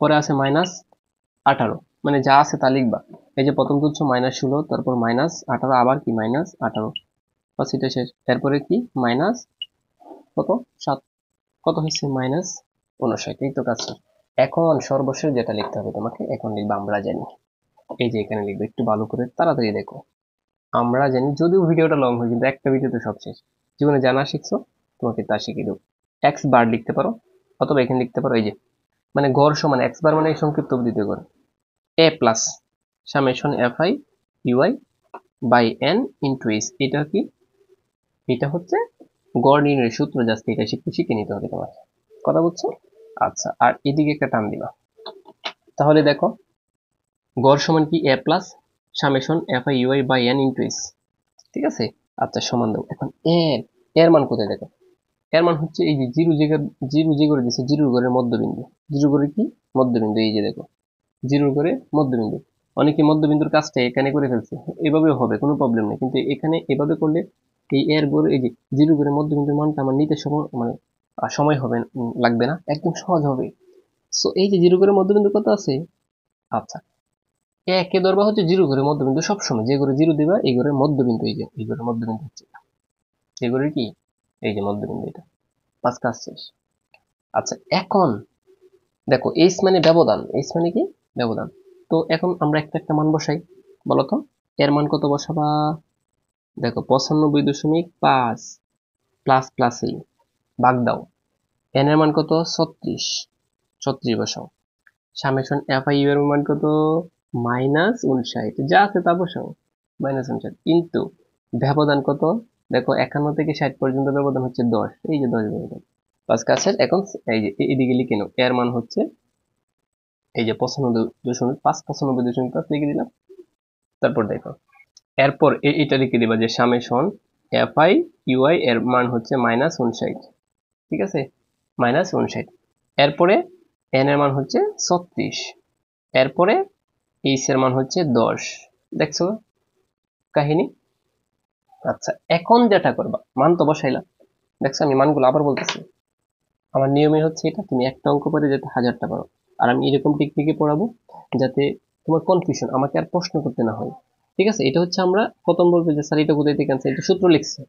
পরে আছে -18, মানে যা আছে তা লিখবা। এই যে প্রথম তুলছো -16, তারপর -18, আবার কি -18, বাস এটা শেষ। এরপরে কি কত 7, কত হচ্ছে? -59। এই তো কাজ শেষ। এখন সর্বশেষ যেটা লিখতে হবে তোমাকে, এখন লিখবা আমরা জানি। এই যে এখানে লিখবে, একটু ভালো করে তাড়াতাড়ি দেখো। আমরা জানি, যদিও ভিডিওটা লং হয় কিন্তু একটা ভিডিওতে সব শেষ। জীবনে জানা শিখছো, তোমাকে তা শিখিয়ে দেবো। এক্স বার লিখতে পারো, অথবা এখানে লিখতে পারো এই যে, মানে গড় সমান এক্স বার, মানে সংক্ষিপ্ত দ্বিতীয় গড়, a plus summation fi ui by n into s. এটা কি? এটা হচ্ছে গড় নির্ণয়ের সূত্র, জাস্ট এটা শিখে নিতে হবে তোমার। কথা বুঝছো? আচ্ছা, আর এদিকে একটা টান দিবা। তাহলে দেখো, গড় সমান কি? A plus summation fi ui by n into s, ঠিক আছে? আচ্ছা, সমান দাও। এখন এর মান কোথায় দেখো? এর মান হচ্ছে এই যে জিরো যে করে দিচ্ছে, জিরোর ঘরের মধ্যবিন্দু। জিরো করে কি? মধ্যবিন্দু। এই যে দেখো, জিরোর ঘরে মধ্যবিন্দু। অনেকে মধ্যবিন্দুর কাজটা এখানে করে ফেলছে, এভাবেও হবে, কোনো প্রবলেম নেই, কিন্তু এখানে এভাবে করলে এই এর ঘরে, এই যে জিরো ঘরে মধ্যবিন্দুর মানটা আমার নিতে সময়, মানে সময় হবে, লাগবে না, একদম সহজ হবে। সো এই যে জিরো ঘরে মধ্যবিন্দু কত আছে? আচ্ছা, একে ধরবা হচ্ছে জিরো ঘরে মধ্যবিন্দু, সবসময় যে ঘরে জিরো দিবা এই ঘরের মধ্যবিন্দু, এই যে এই ঘরের মধ্যবিন্দু হচ্ছে এই ঘরের কি, এই যে মধ্যবিন্দু, এটা পাঁচ কাজ শেষ। আচ্ছা, এখন দেখো এইচ মানে ব্যবধান, এইচ মানে কি? ব্যবধান। তো এখন আমরা একটা মান বসাই, বলতো এর মান কত বসাবা? দেখো 95.5 প্লাস প্লাস এই ভাগ দাও, এন এর মান কত? 36, 36 বসাও। সামেশন এফআই ইউ এর মান কত? -59, যা আছে তা বসাও, -59। কিন্তু ব্যবধান কত? দেখো 51 থেকে 60 পর্যন্ত ব্যবধান হচ্ছে 10, এই যে 10 ব্যবধান, পাঁচ কাছের। এখন এই যে এদিকে লিখে নাও, এর মান হচ্ছে এই যে 95.5 লিখে দিলাম। তারপর দেখো এরপর এটা লিখে দিবা যে সামেশন এফআই ইউআই এর মান হচ্ছে -59, ঠিক আছে, -59। এরপরে এন এর মান হচ্ছে 36, এরপরে এইচ এর মান হচ্ছে 10। দেখছো কাহিনী? আচ্ছা, এখন যেটা করবা, মান তো বসাইলা, দেখছো আমি মানগুলো আবার বলতেছি। আমার নিয়মে হচ্ছে এটা, তুমি একটা অঙ্ক পরে যাতে 1000টা পারো। আর আমি এরকম টেকনিকে পড়াবো যাতে তোমার কনফিউশন, আমাকে আর প্রশ্ন করতে না হয়। ঠিক আছে, এটা হচ্ছে আমরা প্রথম বলবো যে স্যার এটা কোথায় থেকে আনছে, এটা সূত্র লিখছে।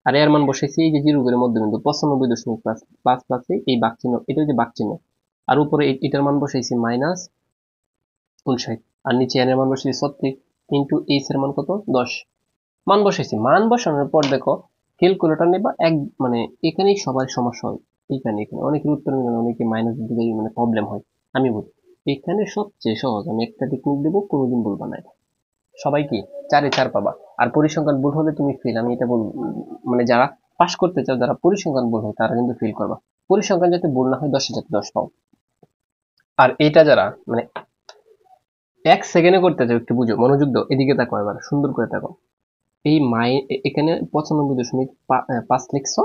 আর এর মান বসাইছি এই যে 0 করে মধ্যবিন্দু 95.5 প্লাস প্লাসে এই বাক চিহ্ন, এটা হচ্ছে বাক চিহ্ন। আর উপরে এটার মান বসাইছি -59, আর নিচে এর মান বসাইছি 36 ইন্টু এইচ এর মান কত 10। মান বসাইছি, মান বসানোর পর দেখো ক্যালকুলেটর নেবা এক, মানে এখানেই সবার সমস্যা হয়। এখানে অনেকের উত্তর মিলে অনেকে মাইনাস দিলে মানে প্রবলেম হয়। আমি বলি এখানে সবচেয়ে সহজ, আমি একটা টেকনিক দেবো, কোনোদিন বলবা না এটা। সবাই কি 4-4 পাবা। আর পরিসংখ্যান ভুল হলে তুমি ফেল, আমি এটা বলবো। মানে যারা পাশ করতে চাও, যারা পরিসংখ্যান ভুল হয় তারা কিন্তু ফেল করবা। পরিসংখ্যান যাতে ভুল না হয় 10 পাও। আর এটা যারা মানে 1 সেকেন্ডে করতে চাও, একটু বুঝো, মনোযোগ দাও, এদিকে তাকো, এবার সুন্দর করে তাকো। এই এখানে 95.5 লিখছো,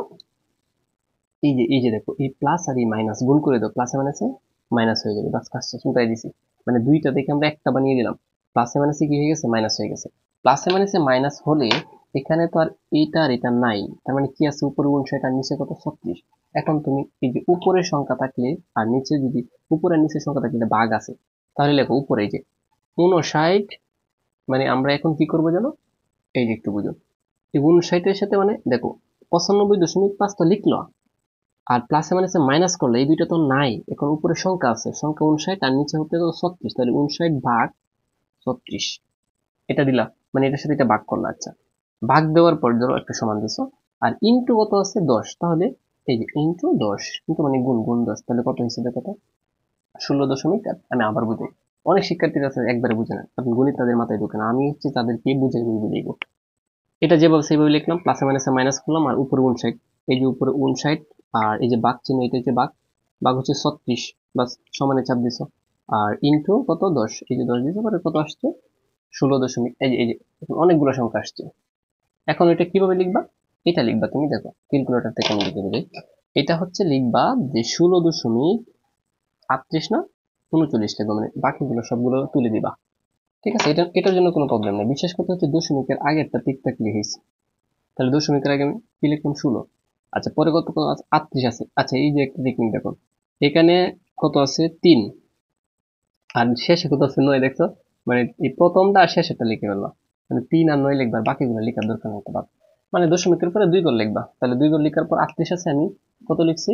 এই যে দেখো এই প্লাস আর এই মাইনাস গুণ করে দাও, প্লাসে মাইনাসে মাইনাস হয়ে যাবে, বাস কাজটা চিন্তাই দিছি। মানে দুইটা দেখে আমরা একটা বানিয়ে দিলাম, প্লাসে মাইনাসে কি হয়ে গেছে, মাইনাস হয়ে গেছে। প্লাসে মাইনাসে মাইনাস হলে এখানে তো আর এইটা আর এটা নাই, তার মানে কি আছে, উপরে 59 আর নিচে কত 36। এখন তুমি এই যে উপরের সংখ্যা থাকলে আর নিচে যদি উপরে আর নিচের সংখ্যা থাকলে ভাগ আছে, তাহলে লেখো উপরে এই যে 59, মানে আমরা এখন কি করবো জানো, এই যে একটু বুঝো, এই 59-এর সাথে মানে দেখো 95.5 তো লিখলো, আর প্লাসে মাইনাসে মাইনাস করলে এই দুইটা তো নাই, এখন উপরে সংখ্যা আছে, সংখ্যা 59 আর নিচে হতে 36, তাহলে 59 ভাগ 36 এটা দিলা, মানে এটার সাথে এটা ভাগ করলা। আচ্ছা, ভাগ দেওয়ার পর ধরো একটা সমান দিছো, আর ইন্টু কত আছে 10, তাহলে এই যে ইন্টু 10, কিন্তু মানে গুণ গুণ 10, তাহলে কত হিসেবে কত 16 দশমিক। আমি আবার বুঝাই, অনেক শিক্ষার্থীরা আছে একবারে বুঝে না, কারণ গণিত তাদের মাথায় ঢোকে না, আমি হচ্ছে তাদেরকে বুঝাই বুঝাই। এটা যেভাবে সেভাবে লিখলাম, প্লাসে মাইনাসে মাইনাস করলাম, আর উপরে 59, এই যে উপরে 59, আর এই যে বাঘ চিহ্ন, এটা হচ্ছে বাঘ, বাঘ হচ্ছে 36, বাস সমানে চাপ দিছো, আর ইন্টু কত 10, এই যে 10 দিতে পারে কত আসছে 16 দশমিক। এই যে অনেকগুলো সংখ্যা আসছে। এখন এটা কিভাবে লিখবা, এটা লিখবা তুমি দেখো ক্যালকুলেটর থেকে আমি লিখে দেবে, এটা হচ্ছে লিখবা যে 16.38 না 39 লিখবা, মানে বাকিগুলো সবগুলো তুলে দিবা। ঠিক আছে, এটার জন্য কোনো প্রবলেম নেই, বিশেষ করতে হচ্ছে দশমিকের আগেরটা ঠিকঠাক লিখেছি, তাহলে দশমিকের আগে আমি কি লিখলাম 16। আচ্ছা, পরে কত কত আছে 38 আছে। আচ্ছা, এই যে একটা টেকনিক দেখো, এখানে কত আছে 3, আর শেষে কত আছে 9, দেখছো, মানে এই প্রথমটা আর শেষেরটা লিখে ফেললাম, মানে 3 আর 9 লিখবা, আর বাকিগুলো লিখার দরকার নেই, বাদ। মানে দশমিকের পরে 2 ঘর লিখবা, তাহলে 2 ঘর লিখার পর 38 আছে, আমি কত লিখছি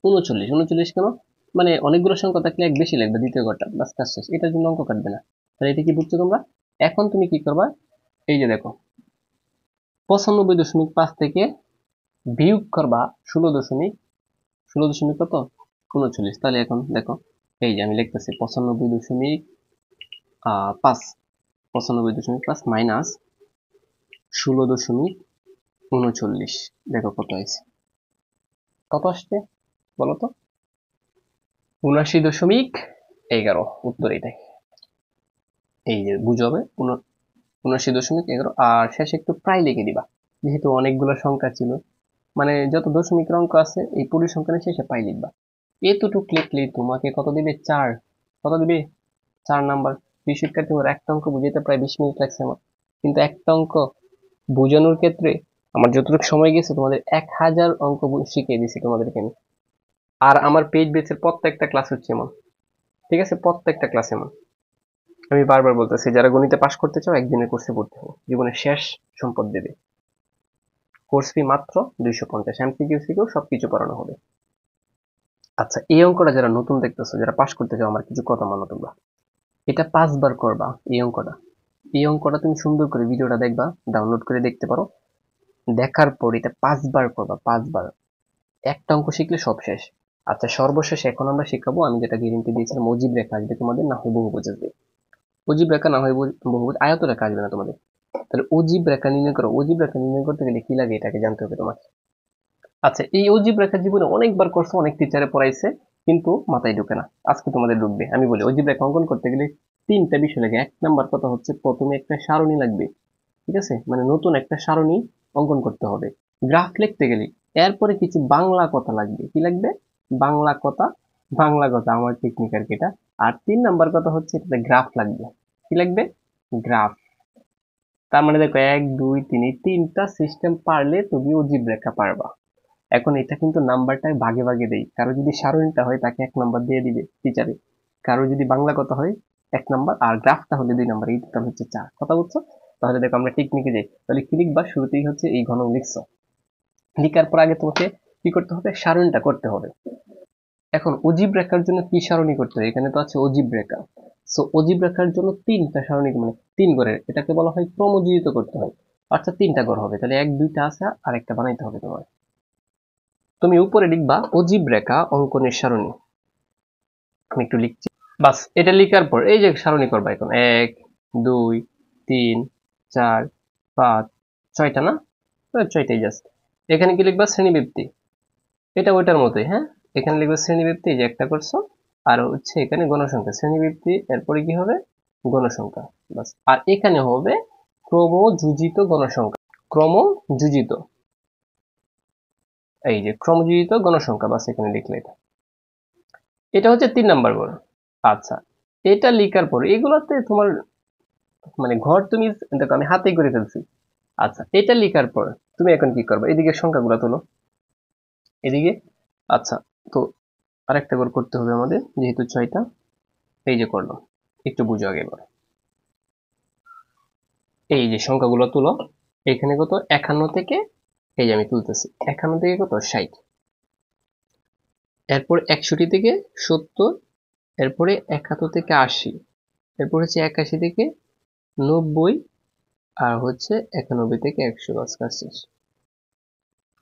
39। 39 কেন, মানে অনেকগুলো সংখ্যা থাকলে এক বেশি লিখবা দ্বিতীয় ঘরটা, বাস কাজ শেষ, এটার জন্য অঙ্ক কাটবে না। তাহলে এটা কি বুঝছো তোমরা? এখন তুমি কি করবা, এই যে দেখো 95.5 থেকে বিয়োগ করবা 16 দশমিক কত 39, তাহলে এখন দেখো এই যে আমি লিখতেছি 95.5, 95.5 মাইনাস 16.39, দেখো কত আছে, কত আসছে বলো তো, 79.11, উত্তর এটাই। এই যে বুঝে হবে 79.11, আর শেষে একটু প্রায় লিখে দিবা, যেহেতু অনেকগুলো সংখ্যা ছিল, মানে যত দশমিকের অঙ্ক আছে এই পরিসংখ্যানের শেষে পাই লিখবা। এতটুক লিখলে তোমাকে কত দিবে 4, কত দিবে 4 নাম্বার। শিক্ষার্থী আমার একটা অঙ্ক বুঝাইতে প্রায় 20 মিনিট লাগছে আমার, কিন্তু একটা অঙ্ক বোঝানোর ক্ষেত্রে আমার যতটুকু সময় গেছে তোমাদের 1000 অঙ্ক শিখিয়ে দিছি তোমাদেরকে আমি। আর আমার পেজ বেসের প্রত্যেকটা ক্লাস হচ্ছে এমন, ঠিক আছে, প্রত্যেকটা ক্লাস এমন। আমি বারবার বলতেছি, যারা গণিতে পাশ করতে চাও একদিনের কোর্সে ভর্তি হও, জীবনের শেষ সম্পদ দেবে। কোর্স ফি মাত্র 250, এমসিকিউ সিকিউ সবকিছু পড়ানো হবে। আচ্ছা, এই অঙ্কটা যারা নতুন দেখতেছো, যারা পাশ করতে চাও, আমার কিছু কথা মানো তোমরা, এটা 5 বার করবা। এই অঙ্কটা তুমি সুন্দর করে ভিডিওটা দেখবা, ডাউনলোড করে দেখতে পারো, দেখার পর এটা 5 বার করবা, 5 বার। একটা অঙ্ক শিখলে সব শেষ। আচ্ছা, সর্বশেষ এখন আমরা শিখাবো, আমি যেটা গ্যারেন্টি দিয়েছিলাম, অজীব রেখা আসবে তোমাদের, না হয় বহুভুজ আসবে। অজীব রেখা না হয় বহুভুজ, আয়ত রেখা আসবে না তোমাদের। তাহলে অজীব রেখা নির্ণয় করো, অজীব রেখা নির্ণয় করতে গেলে কি লাগে এটাকে জানতে হবে তোমাকে। আচ্ছা, এই অজীব রেখা জীবনে অনেকবার করছো, অনেক টিচারে পড়াইছে, কিন্তু মাথায় ঢোকে না। আজকে তোমাদের ঢুকবে। আমি বলি অজিব রেখা অঙ্কন করতে গেলে তিনটা বিষয় লাগে। এক নাম্বার কথা হচ্ছে প্রথমে একটা সারণী লাগবে, ঠিক আছে, মানে নতুন একটা সারণী অঙ্কন করতে হবে। গ্রাফ লিখতে গেলে এরপরে কিছু বাংলা কথা লাগবে। কি লাগবে? বাংলা কথা। বাংলা কথা আমার টেকনিক আর কি এটা। আর 3 নাম্বার কথা হচ্ছে এটাতে গ্রাফ লাগবে। কি লাগবে? গ্রাফ। তার মানে দেখো 1 2 3 এই তিনটা সিস্টেম পারলে তুমি অজিব রেখা পারবা। এখন এটা কিন্তু নাম্বারটা ভাগে ভাগে দেই। কারো যদি সারণীটা হয় তাকে 1 নাম্বার দিয়ে দিবে টিচারে। কারো যদি বাংলা কথা হয় 1 নাম্বার, আর গ্রাফটা হলে 2 নাম্বার। এই টোটাল হচ্ছে 4। কথা বুঝছো? তাহলে দেখো আমরা টেকনিকে যাই। তাহলে কি লিখবা? শুরুতেই হচ্ছে এই ঘন লিখছো। লিখার পর আগে তোমাকে কি করতে হবে? সারণীটা করতে হবে। এখন অজীব রেখার জন্য কি সারণী করতে হবে? এখানে তো আছে অজীব রেখা। সো অজীব রেখার জন্য 3টা সারণী, মানে 3 ঘরের, এটাকে বলা হয় ক্রমযোজিত করতে হয়। অর্থাৎ 3টা ঘর হবে। তাহলে 1 2টা আছে, আর একটা বানাইতে হবে তোমার। তুমি উপরে লিখবা অজীব রেখা অঙ্কনের সারণী। আমি একটু লিখছি। বাস, এটা লিখার পর এই যে সারণী করবা এখন 1 2 3 4 5 6টা না? 6টাই জাস্ট। এখানে কি লিখবা? শ্রেণীবৃত্তি। এটা ওইটার মতোই, হ্যাঁ। এখানে লিখবা শ্রেণীবৃত্তি, এই যে একটা করছো। আর হচ্ছে এখানে গণসংখ্যা, শ্রেণীবৃত্তি, এরপরে কি হবে? গণসংখ্যা। বাস। আর এখানে হবে ক্রমযোজিত গণসংখ্যা। ক্রমযোজিত, এই যে ক্রমযোজিত গণসংখ্যা। বাস, এখানে লিখলে এটা। এটা হচ্ছে 3 নাম্বার ঘর। আচ্ছা, এটা লিখার পর এগুলাতে তোমার মানে ঘর তুমি দেখো আমি হাতেই করে ফেলছি। আচ্ছা, এটা লিখার পর তুমি এখন কি করবে? এদিকে সংখ্যাগুলো তোলো, এদিকে। আচ্ছা, তো আরেকটা ঘর করতে হবে আমাদের, যেহেতু 6টা। এই যে করলাম, একটু বুঝো আগে এবার। এই যে সংখ্যাগুলো তুলো। এখানে কত? 51 থেকে, এই যে আমি তুলতেছি, 51 থেকে কত? 60। এরপর 61 থেকে 70। এরপরে 71 থেকে 80। এরপর হচ্ছে 81 থেকে 90। আর হচ্ছে 91 থেকে 100। বাস, কাজ শেষ।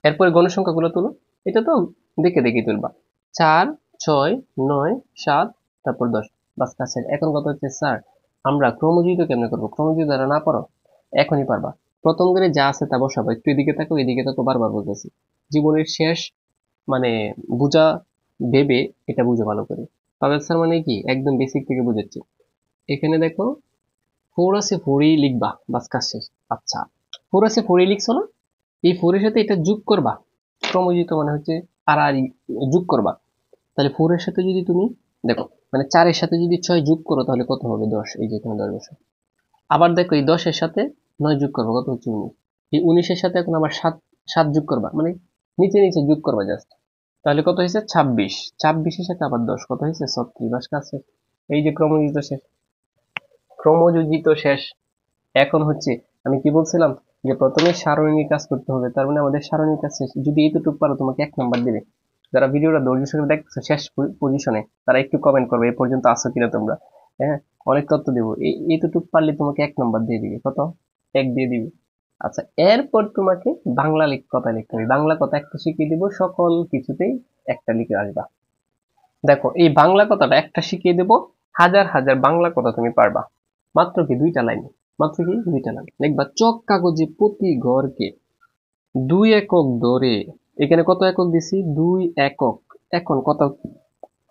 এরপরে গণসংখ্যাগুলো তুলো। এটা তো দেখে দেখে তুলবা। 4 6 9 7, তারপর 10। বাস, কাজ শেষ। এখন কথা হচ্ছে স্যার আমরা ক্রমযোজিত কেমনে করবো? ক্রমযোজিত যারা না পারো এখনই পারবা। প্রথম করে যা আছে তা বসাবো। একটু এদিকে থাকো, এদিকে থাকো, বারবার বলতেছি। জীবনের শেষ মানে বুঝা ভেবে এটা বুঝো ভালো করে। পাবেল স্যার মানে কি? একদম বেসিক থেকে বুঝাচ্ছি। এখানে দেখো 4 আছে, 4ই লিখবা। বাস, কাজ শেষ। আচ্ছা, 4 আছে, 4ই লিখছো না? এই 4 এর সাথে এটা যোগ করবা। ক্রমযোজিত মানে হচ্ছে আর আর যোগ করবা। তাহলে 4 এর সাথে যদি তুমি দেখো, মানে 4 এর সাথে যদি 6 যোগ করো তাহলে কত হবে? 10। এই যে এখানে 10 বসে। আবার দেখো এই 10 এর সাথে 9 যোগ করবা, কত হচ্ছে? 19। এই 19 এর সাথে এখন আবার 7 7 যোগ করবা, মানে নিচে নিচে যোগ করবা জাস্ট। তাহলে কত হয়েছে? 26। 26 এর সাথে আবার 10, কত হয়েছে? 36। বাস, কাজ শেষ। এই যে ক্রমযোজিত শেষ। ক্রমযোজিত শেষ। এখন হচ্ছে আমি কি বলছিলাম, যে প্রথমে সারণীর কাজ করতে হবে। তার মানে আমাদের সারণীর কাজ শেষ। যদি এইটুকু পারো তোমাকে 1 নাম্বার দিবে। যারা ভিডিওটা ধৈর্য সহকারে দেখছো শেষ পজিশনে, তারা একটু কমেন্ট করবে এ পর্যন্ত আসো কিনা তোমরা। হ্যাঁ, অনেক তথ্য দেবো। এইটুকু পারলে তোমাকে 1 নাম্বার দিয়ে দিবে। কত? 1 দিয়ে দিবে। আচ্ছা, এরপর তোমাকে বাংলা কথা লিখতে হবে। বাংলা কথা একটা শিখিয়ে দিব, সকল কিছুতেই একটা লিখে আসবা। দেখো এই বাংলা কথাটা একটা শিখিয়ে দেব, হাজার হাজার বাংলা কথা তুমি পারবা। মাত্র কি 2টা লাইন। মাত্র কি 2টা লাইন দেখবা। চক কাগজে প্রতি ঘরকে 2 একক ধরে। এখানে কত একক দিছি? 2 একক। এখন কত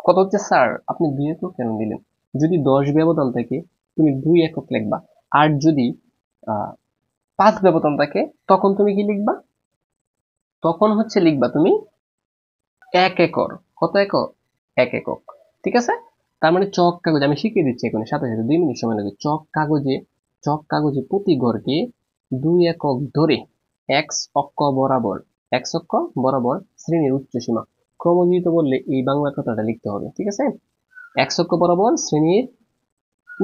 কত হচ্ছে স্যার আপনি 2 একক কেন দিলেন? যদি 10 ব্যবধান থাকে তুমি 2 একক লিখবা। আর যদি 5 ব্যবধান থাকে তখন তুমি কি লিখবা? তখন হচ্ছে লিখবা তুমি 1 একর। কত একক? 1 একক। ঠিক আছে? তার মানে চক কাগজে, আমি শিখিয়ে দিচ্ছি এখন সাথে সাথে, 2 মিনিট সময় লাগবে। চক কাগজে প্রতি ঘরকে 2 একক ধরে এক্স অক্ষ বরাবর, এক্স অক্ষ বরাবর শ্রেণীর উচ্চ সীমা। ক্রমযোজিত বললে এই বাংলা কথাটা লিখতে হবে। ঠিক আছে? এক্স অক্ষ বরাবর শ্রেণীর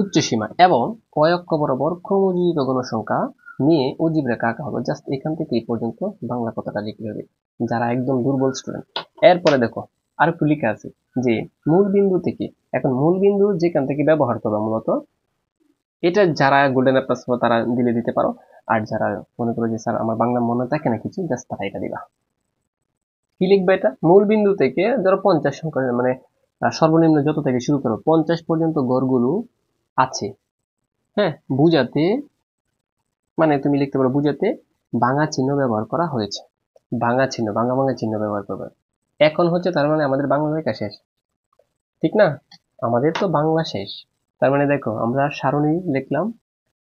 উচ্চ সীমা এবং ওয়াই অক্ষ বরাবর ক্রমযোজিত গণসংখ্যা নিয়ে অজীব রেখা আঁকা হবে। জাস্ট এখান থেকে এই পর্যন্ত বাংলা কথাটা লিখতে হবে যারা একদম দুর্বল স্টুডেন্ট। এরপরে দেখো আর একটু লিখা আছে যে মূল বিন্দু থেকে, এখন মূল বিন্দু যেখান থেকে ব্যবহার করবা মূলত, এটা যারা গোল্ডেন এ প্লাস তারা দিলে দিতে পারো। আর যারা মনে করো যে স্যার আমার বাংলা মনে থাকে না কিছু, জাস্ট তারা এটা দিবা। কি লিখবে? এটা মূল বিন্দু থেকে ধরো 50 সংখ্যা, মানে সর্বনিম্ন যত থেকে শুরু করো 50 পর্যন্ত গড়গুলো আছে। হ্যাঁ, বুঝাতে, মানে তুমি লিখতে পারো বুঝাতে ভাঙা চিহ্ন ব্যবহার করা হয়েছে। ভাঙা চিহ্ন, ভাঙা ভাঙা চিহ্ন ব্যবহার করবে। এখন হচ্ছে তার মানে আমাদের বাংলা লেখা শেষ। ঠিক না? আমাদের তো বাংলা শেষ। তার মানে দেখো আমরা সারণী লিখলাম,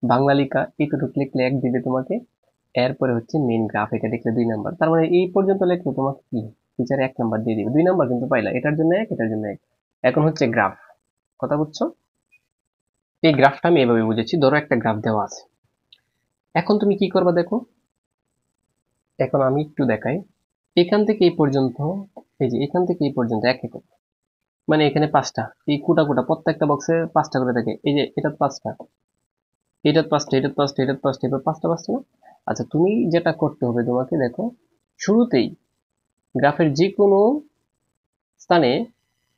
বাংলা লিখা এতটুকু লিখলে 1 দিবে তোমাকে। এরপরে হচ্ছে মেইন গ্রাফ, এটা লিখলে 2 নাম্বার। তার মানে এই পর্যন্ত লিখলে তোমাকে কি টিচার 1 নাম্বার দিয়ে দিবে। 2 নাম্বার কিন্তু পাইলা, এটার জন্য 1, এটার জন্য 1। এখন হচ্ছে গ্রাফ, কথা বুঝছো? এই গ্রাফটা আমি এভাবে বুঝেছি, ধরো একটা গ্রাফ দেওয়া আছে। এখন তুমি কি করবা দেখো, এখন আমি একটু দেখাই। এখান থেকে এই পর্যন্ত, এই যে এখান থেকে এই পর্যন্ত 1 একক, মানে এখানে 5টা, এই কোটা কোটা প্রত্যেকটা বক্সে 5টা করে থাকে। এই যে এটা 5টা, এটা 5টা, এটা 5টা, এটা 5টা, এবার 5টা 5টা না। আচ্ছা, তুমি যেটা করতে হবে তোমাকে দেখো, শুরুতেই গ্রাফের যে কোনো স্থানে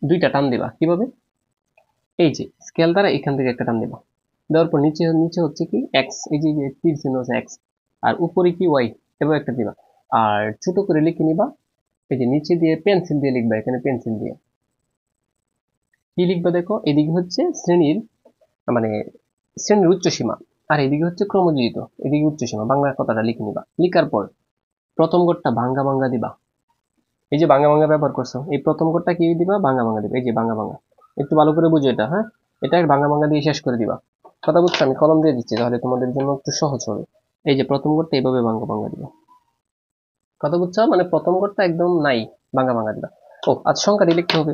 2টা টান দিবা। কিভাবে? এই যে স্কেল দ্বারা এখান থেকে একটা টান দিবা, দেওয়ার পর নিচে নিচে হচ্ছে কি এক্স, এই যে তীর চিহ্ন আছে এক্স, আর উপরে কি ওয়াই, এবার একটা দিবা। আর ছোট করে লিখে নিবা, এই যে নিচে দিয়ে পেন্সিল দিয়ে লিখবা, এখানে পেন্সিল দিয়ে কি লিখবা দেখো, এদিকে হচ্ছে শ্রেণীর, মানে শ্রেণীর উচ্চসীমা, আর এদিকে হচ্ছে ক্রমযোজিত, এদিকে উচ্চসীমা, বাংলা কথাটা লিখে নিবা। লিখার পর প্রথম ঘরটা ভাঙ্গা ভাঙ্গা দিবা। এই যে ভাঙ্গা ভাঙ্গা ব্যবহার করছো, এই প্রথম ঘরটা কি দিবা, ভাঙ্গা ভাঙ্গা দিবা। এই যে ভাঙ্গা ভাঙ্গা, একটু ভালো করে বুঝো এটা, হ্যাঁ? এটা ভাঙ্গা ভাঙ্গা দিয়ে শেষ করে দিবা। কথা বুঝছো? আমি কলম দিয়ে দিচ্ছি, তাহলে তোমাদের জন্য একটু সহজ হবে। এই যে প্রথম ঘরটা এইভাবে ভাঙ্গা ভাঙ্গা দিবা। কথা বুঝছো? মানে প্রথম ঘরটা একদম নাই, ভাঙ্গা ভাঙ্গা দিবা। ও আচ্ছা, সংখ্যাটি লিখতে হবে।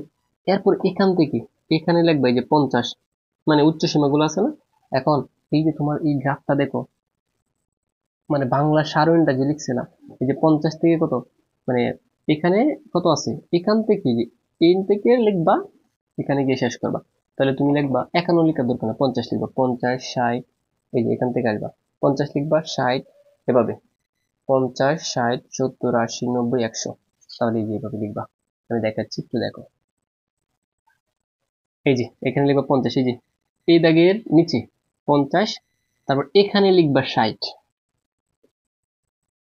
এরপর এখান থেকে এখানে লিখবা এই যে 50, মানে উচ্চ সীমাগুলো আছে না। এখন এই যে তোমার এই গ্রাফটা দেখো, মানে বাংলা সারণীটা যে লিখছে না, এই যে 50 থেকে কত, মানে এখানে কত আছে, এখান থেকে যে 3 থেকে লিখবা, এখানে গিয়ে শেষ করবা। তাহলে তুমি লিখবা 51 লিখার দরকার না, 50 লিখবা, 50, 60, এই যে এখান থেকে আসবা 50 লিখবা, 60, এভাবে 50, 60, 70, 80, 90, 100। তাহলে এই যে এভাবে লিখবা, আমি দেখাচ্ছি, একটু দেখো। এই যে এখানে লিখবা 50, এই যে এই দাগের নিচে 50, তারপর এখানে লিখবা 60,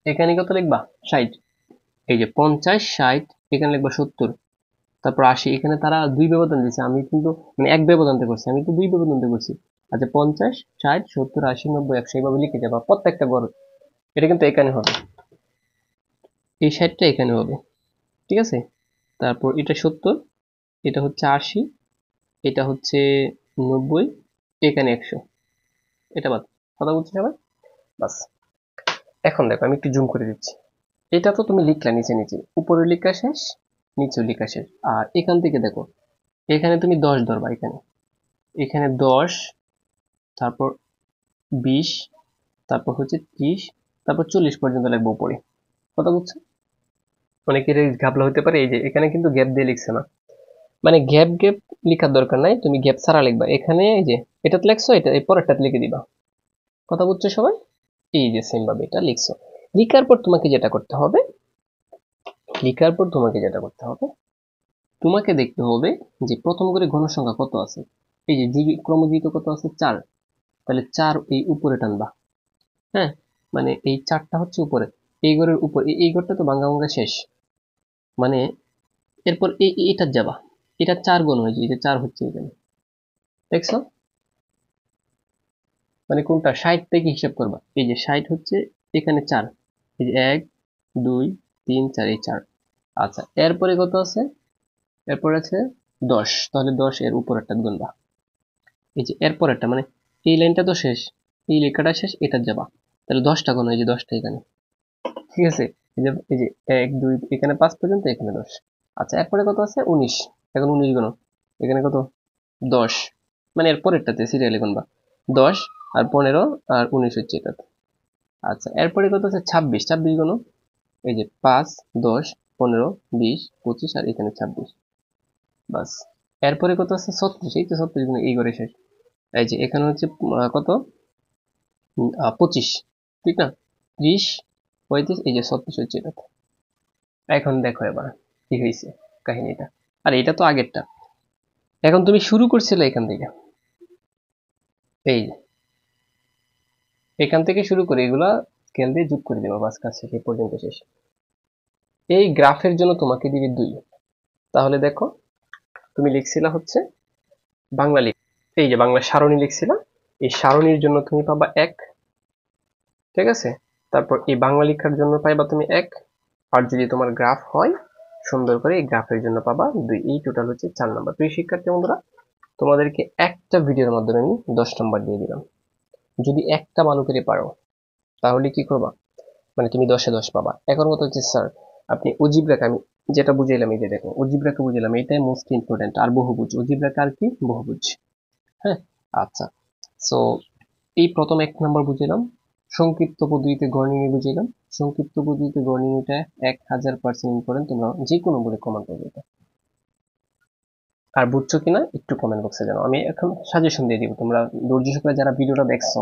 এখানে কত লিখবা 60, এই যে 50, 60, এখানে লিখবা 70, তারপর 80। এখানে তারা 2 ব্যবধান দিয়েছে, আমি কিন্তু মানে 1 ব্যবধানতে করছি, আমি তো 2 ব্যবধানতে করছি। আচ্ছা, 50, 60, 70, 80, 90, 100 এইভাবে লিখে যাবা প্রত্যেকটা ঘর। এটা কিন্তু এখানে হবে, এই 60টা এখানে হবে, ঠিক আছে? তারপর এটা 70, এটা হচ্ছে 80, এটা হচ্ছে 90, এখানে 100, এটা বাদ। কথা বলছি সবাই? বাস। এখন দেখো আমি একটু জুম করে দিচ্ছি। এটা তো তুমি লিখলা নিচে নিচে, উপরে লেখা শেষ, নিচেও লেখা শেষ। আর এখান থেকে দেখো, এখানে তুমি 10 ধরবা, এখানে এখানে 10, তারপর 20, তারপর হচ্ছে 30, তারপর 40 পর্যন্ত লিখবো উপরে। কথা বুঝছো? অনেকের ঘাবলা হতে পারে, এই যে এখানে কিন্তু গ্যাপ দিয়ে লিখছে না, মানে গ্যাপ গ্যাপ লিখার দরকার নাই, তুমি গ্যাপ ছাড়া লিখবা। এখানে এই যে এটাতে লিখছো, এটা এই পরেরটাতে লিখে দিবা। কথা বুঝছো সবাই? এই যে সেম ভাবে এটা লিখছো। লিখার পর তোমাকে যেটা করতে হবে, লিখার পর তোমাকে যেটা করতে হবে, তোমাকে দেখতে হবে যে প্রথম করে ঘন সংখ্যা কত আছে। এই যে ক্রমযুক্ত কত আছে, 4, তাহলে 4 এই উপরে টানবা। হ্যাঁ, মানে এই 4টা হচ্ছে উপরে, এই ঘরের উপর, এই ঘরটা তো ভাঙ্গা ভাঙ্গা শেষ, মানে এরপর এটার যাবা, এটা 4 গুণ হয়েছে, এই যে 4 হচ্ছে এখানে, দেখছো? মানে কোনটা 60 থেকে হিসাব করবা, এই যে 60 হচ্ছে এখানে 4, এই যে 1, 2, 3, 4, এই 4। আচ্ছা, এরপরে কত আছে, এরপর আছে 10, তাহলে 10 এর উপরেরটা গুনবা। এই যে এরপরেরটা, মানে এই লাইনটা তো শেষ, এই লেখাটা শেষ, এটার যাবা, তাহলে 10টা গুণ, এই যে 10টা এখানে, ঠিক আছে? এই যে 1, 2, এখানে 5 পর্যন্ত, এখানে 10। আচ্ছা, এরপরে কত আছে, 19, এখন 19 গুণ, এখানে কত, 10, মানে এর পরেরটাতে সিরিয়ালে গুনবা, 10 আর 15 আর 19 হচ্ছে এটাতে। আচ্ছা, এরপরে কত আছে, 26, 26 গুণ, এই যে 5, 10, 15, 20, 25 আর এখানে 26, বাস। এরপরে কত আছে, 36, এই তো 36 গুণ, এই ঘরে শেষ। এই যে এখানে হচ্ছে কত, 25, ঠিক না? 30, 35, এই যে 36 হচ্ছে এটাতে। এখন দেখো এবার কি হয়েছে কাহিনীটা, আর এটা তো আগেরটা। এখন তুমি শুরু করছিলে এখান থেকে, এই যে এখান থেকে শুরু করে এগুলা স্কেল দিয়ে যোগ করে দেবো, বাস, কাজ শেষ, এই পর্যন্ত শেষ। এই গ্রাফের জন্য তোমাকে দিবে 2। তাহলে দেখো, তুমি লিখছিলা হচ্ছে বাংলা লিখ, এই যে বাংলা সারণী লিখছিলা, এই সারণীর জন্য তুমি পাবা 1, ঠিক আছে? তারপর এই বাংলা লেখার জন্য পাইবা তুমি 1, আর যদি তোমার গ্রাফ হয় সুন্দর করে এই গ্রাফের জন্য পাবা 2, এই টোটাল হচ্ছে 4 নাম্বার। প্রিয় শিক্ষার্থী বন্ধুরা, তোমাদেরকে একটা ভিডিওর মাধ্যমে আমি 10 নাম্বার দিয়ে দিলাম। যদি একটা ভালো করে পারো তাহলে কি করবা, মানে তুমি 10-এ 10 পাবা। এখন কথা হচ্ছে স্যার আপনি অজীব রেখা, আমি যেটা বুঝাইলাম এই যে দেখো অজীব রেখা বুঝাইলাম, এটাই মোস্ট ইম্পর্টেন্ট। আর বহুভুজ, অজীব রেখা আর কি বহুভুজ। হ্যাঁ, আচ্ছা। সো এই প্রথম 1 নাম্বার বুঝাইলাম, সংক্ষিপ্ত পদ্ধতিতে গড় নির্ণয় বুঝাইলাম। সংক্ষিপ্ত পদ্ধতিতে গড় নির্ণয়টা 1000% ইম্পর্টেন্ট, তোমরা যে কোনো বলে কমেন্ট করবে এটা। আর বুঝছো কিনা একটু কমেন্ট বক্সে জানাও, আমি এখন সাজেশন দিয়ে দিব। তোমরা ধৈর্য সহকারে যারা ভিডিওটা দেখছো,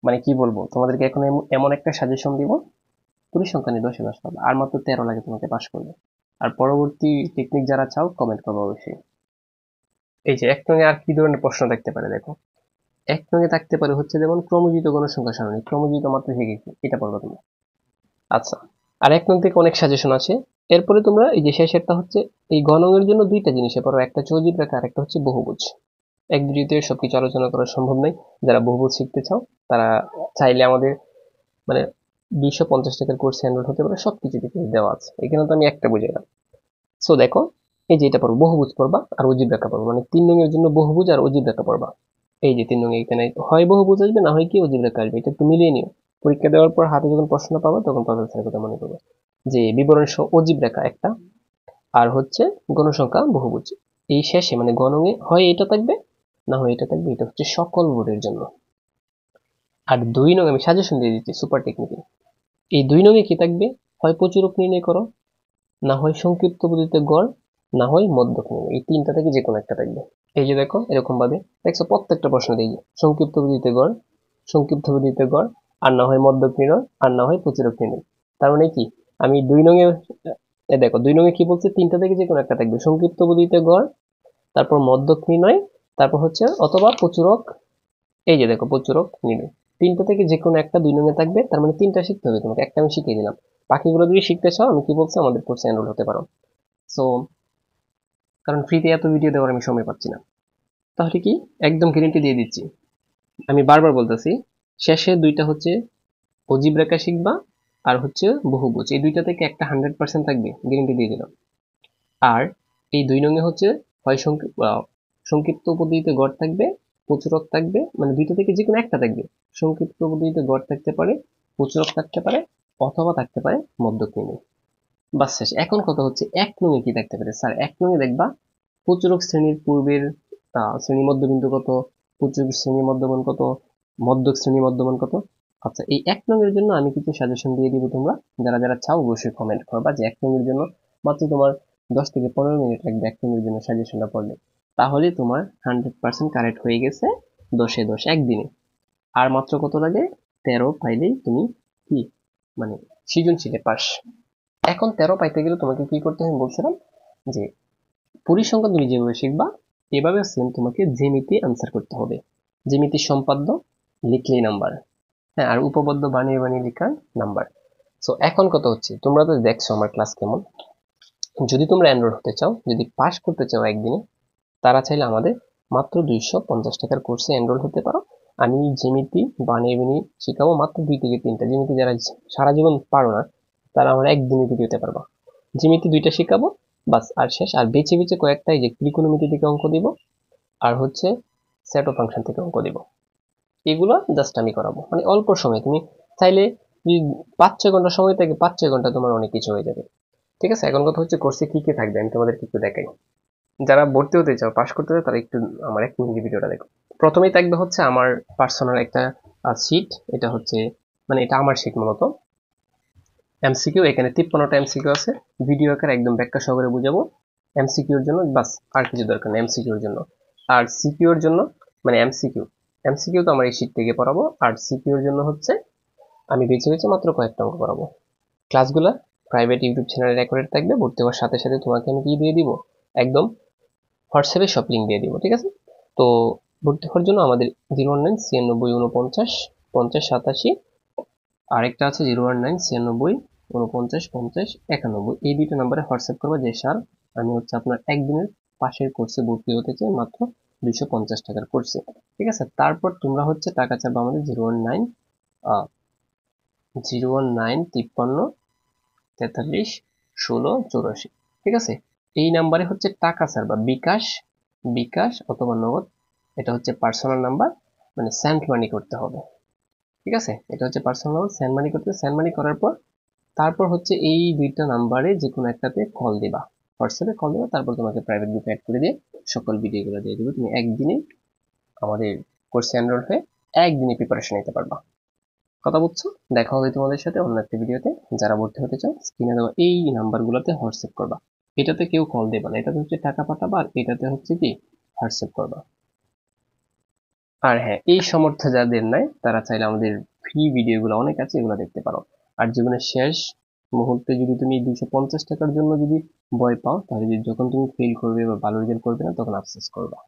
মানে কি বলবো তোমাদেরকে এখন এমন একটা সাজেশন দিব, পরিসংখ্যান 10-এ 10 পাবে, আর মাত্র 13 লাগে তোমাকে পাস করবে। আর পরবর্তী টেকনিক যারা চাও কমেন্ট করবো অবশ্যই। এই যে 1 নং-এ আর কি ধরনের প্রশ্ন থাকতে পারে দেখো। 1 নং-এ থাকতে পারে হচ্ছে যেমন ক্রমজিত গণসংখ্যা সারণী, ক্রমজিত মাত্র শিখেছি, এটা পড়বা তোমরা। আচ্ছা, আর 1 নং থেকে অনেক সাজেশন আছে। এরপরে তোমরা এই যে শেষেরটা হচ্ছে এই গণনের জন্য দুইটা জিনিসে পড়ো, একটা হচ্ছে অজীব রেখা আর একটা হচ্ছে বহুভুজ। 1-2 সবকিছু আলোচনা করা সম্ভব নয়। যারা বহুভুজ শিখতে চাও তারা চাইলে আমাদের মানে 250 টাকার কোর্সে এনরোল হতে পারে, সবকিছু ডিটেইলস দেওয়া আছে। এখানে তো আমি একটা বুঝাইলাম। সো দেখো, এই যে এটা পড়বো বহুভুজ পড়বা আর অজীব রেখা পড়বা, মানে 3 নং এর জন্য বহুভুজ আর অজীব রেখা পড়বা। এই যে 3 নং এখানে হয় বহুভুজ আসবে, না হয় কি অজীব রেখা আসবে, এটা একটু মিলিয়ে নিও। পরীক্ষা দেওয়ার পর হাতে যখন প্রশ্ন পাবা তখন পাবেল স্যারের কথা মনে করবে যে বিবরণ সহ অজীব রেখা একটা, আর হচ্ছে গণসংখ্যা বহুভুজ। এই শেষে মানে গণনে হয় এটা থাকবে, না হয় এটা থাকবে। এটা হচ্ছে সকল বোর্ডের জন্য। আর 2 নং আমি সাজেশন দিয়ে দিচ্ছি সুপার টেকনিকে। এই 2 নং এ কি থাকবে, হয় প্রচুরক নির্ণয় করো, না হয় সংক্ষিপ্ত পদ্ধতিতে গড়, না হয় মধ্যক নির্ণয়। এই তিনটা থেকে যে কোনো একটা থাকবে। এই যে দেখো এরকম ভাবে দেখছো প্রত্যেকটা প্রশ্ন দিয়ে সংক্ষিপ্ত পদ্ধতিতে গড়, সংক্ষিপ্ত পদ্ধতিতে গড়, আর না হয় মধ্যক নির্ণয়, আর না হয় প্রচুরক নির্ণয়। তার মানে কি, আমি 2 নং এ দেখো 2 নং এ কি বলছে, তিনটা থেকে যে কোনো একটা থাকবে, সংক্ষিপ্ত পদ্ধতিতে গড়, তারপর মধ্যক নির্ণয়, তারপর হচ্ছে অথবা প্রচুরক। এই যে দেখো প্রচুরক নির্ণয়, তিনটা থেকে যে কোনো একটা 2 নং এ থাকবে। তার মানে তিনটা শিখতে হবে তোমাকে, একটা আমি শিখিয়ে দিলাম। বাকিগুলো যদি শিখতে চাও আমি কি বলছি, আমাদের কোর্সে এনরোল হতে পারো। সো কারণ ফ্রিতে এত ভিডিও দেওয়ার আমি সময় পাচ্ছি না, তাহলে কি একদম গ্যারেন্টি দিয়ে দিচ্ছি, আমি বারবার বলতেছি, শেষে দুইটা হচ্ছে অজীব রেখা শিখবা আর হচ্ছে বহুভুজ, এই দুইটা থেকে একটা 100% থাকবে, গ্যারেন্টি দিয়ে দিলাম। আর এই 2 নং এ হচ্ছে হয় সংক্ষিপ্ত পদ্ধতিতে গড় থাকবে, প্রচুরক থাকবে, মানে দুইটা থেকে যে কোনো একটা থাকবে। সংক্ষিপ্ত পদ্ধতিতে গড় থাকতে পারে, প্রচুরক থাকতে পারে, অথবা থাকতে পারে মধ্যক নির্ণয়। বাস শেষ। এখন কথা হচ্ছে 1 নং এ কি থাকতে পারে স্যার, 1 নং এ দেখবা প্রচুরক শ্রেণীর পূর্বের শ্রেণী মধ্যবিন্দু কত, প্রচুরক শ্রেণী মধ্যমান কত, মধ্যক শ্রেণী মধ্যমান কত। আচ্ছা, এই 1 নং এর জন্য আমি কিছু সাজেশন দিয়ে দিব, তোমরা যারা যারা চাও অবশ্যই কমেন্ট করবা যে 1 নং এর জন্য মাত্র তোমার 10 থেকে 15 মিনিট লাগবে 1 নং এর জন্য সাজেশনটা পড়লে, তাহলে তোমার 100% কারেক্ট হয়ে গেছে 10-এ 10 একদিনে। আর মাত্র কত লাগে, 13 পাইলেই তুমি কি মানে সৃজনশীলে পাস। এখন 13 পাইতে গেলে তোমাকে কি করতে হবে বলছিলাম, যে পরিসংখ্যান তুমি যেভাবে শিখবা এভাবে সেম তোমাকে জ্যামিতি আনসার করতে হবে। জ্যামিতি সম্পাদ্য লিখলেই নাম্বার। হ্যাঁ, আর উপপাদ্য বানিয়ে বানিয়ে লেখার নাম্বার। সো এখন কথা হচ্ছে, তোমরা তো দেখছো আমার ক্লাস কেমন, যদি তোমরা এনরোল হতে চাও, যদি পাস করতে চাও একদিনে, তারা চাইলে আমাদের মাত্র 250 টাকার কোর্সে এনরোল হতে পারো। আমি জ্যামিতি বানিয়ে বানিয়ে শিখাবো মাত্র 2 থেকে 3টা জ্যামিতি, যারা সারা জীবন পারো না তারা আমরা একদিনে ভিডিওতে পারবো। জ্যামিতি 2টা শিখাবো, বাস, আর শেষ। আর বেছে বেছে কয়েকটা এই যে ত্রিকোণমিতি থেকে অঙ্ক দিব, আর হচ্ছে সেট অফ ফাংশন থেকে অঙ্ক দিব। এগুলো জাস্ট আমি করাবো, মানে অল্প সময়। তুমি চাইলে যদি 5-6 ঘন্টা সময় থাকে, 5-6 ঘন্টা তোমার অনেক কিছু হয়ে যাবে। ঠিক আছে, এখন কথা হচ্ছে কোর্সে কি কি থাকবে আমি তোমাদেরকে একটু দেখাই। যারা ভর্তি হতে চাও, পাস করতে চাও, তারা একটু আমার 1 মিনিট ভিডিওটা দেখো। প্রথমেই থাকবে হচ্ছে আমার পার্সোনাল একটা শিট, এটা হচ্ছে মানে এটা আমার শিট মূলত। এমসিকিউ, এখানে 53টা এমসিকিউ আছে, ভিডিও আকারে একদম ব্যাখ্যা সহকারে বুঝাবো। এমসিকিউর জন্য বাস, আর কিছু দরকার নেই এমসিকিউর জন্য। আর সিকিউর জন্য মানে এমসিকিউ, এমসিকিউ তো আমার এই শিট থেকে পড়াবো, আর সিকিউর জন্য হচ্ছে আমি বেছে বেছে মাত্র কয়েকটা অঙ্ক পড়াবো। ক্লাসগুলো প্রাইভেট ইউটিউব চ্যানেলে রেকর্ডেড থাকবে, ভর্তি হওয়ার সাথে সাথে তোমাকে আমি কি দিয়ে দিব, একদম হোয়াটসঅ্যাপে সব লিঙ্ক দিয়ে দিব, ঠিক আছে। তো ভর্তি হওয়ার জন্য আমাদের 019 96 49 50 87, আরেকটা আছে 019 96 49 50 91, এই দুইটা নাম্বারে হোয়াটসঅ্যাপ করবো যে স্যার আমি হচ্ছে আপনার একদিনের পাশের কোর্সে ভর্তি হতে চাই মাত্র 250 টাকার কোর্সে, ঠিক আছে। তারপর তোমরা হচ্ছে টাকা চাইবে আমাদের 019 53 43 1684। ঠিক আছে, এই নাম্বারে হচ্ছে টাকা স্যার বা বিকাশ বিকাশ অথবা নগদ, এটা হচ্ছে পার্সোনাল নাম্বার, মানে সেন্ড মানি করতে হবে। ঠিক আছে, এটা হচ্ছে পার্সোনাল নাম্বার, সেন্ড মানি করতে, সেন্ড মানি করার পর তারপর হচ্ছে এই দুইটা নাম্বারে যে কোনো একটাতে কল দিবা, হোয়াটসঅ্যাপে কল দিবা, তারপর তোমাকে প্রাইভেট গ্রুপে অ্যাড করে দিয়ে সকল ভিডিওগুলো দিয়ে দেবো। তুমি একদিনে আমাদের কোর্সে এনরোল হয়ে একদিনে প্রিপারেশন নিতে পারবা। কথা বুঝছো? দেখা হবে তোমাদের সাথে অন্য একটা ভিডিওতে। যারা ভর্তি হতে চাও স্ক্রিনে দেওয়া এই নাম্বারগুলোতে হোয়াটসঅ্যাপ করবা। এটাতে কেউ কল দেবা না, এটাতে হচ্ছে টাকা পাঠাবা, আর এটাতে হচ্ছে কি হোয়াটসঅ্যাপ করবা। আর হ্যাঁ, এই সামর্থ্য যাদের নাই তারা চাইলে আমাদের ফ্রি ভিডিওগুলো অনেক আছে, এগুলো দেখতে পারো। আর জীবনের শেষ মুহূর্তে যদি তুমি 250 টাকার জন্য যদি ভয় পাও, তাহলে যখন তুমি ফেল করবে বা ভালো রেজাল্ট করবে না তখন আফসোস করবা।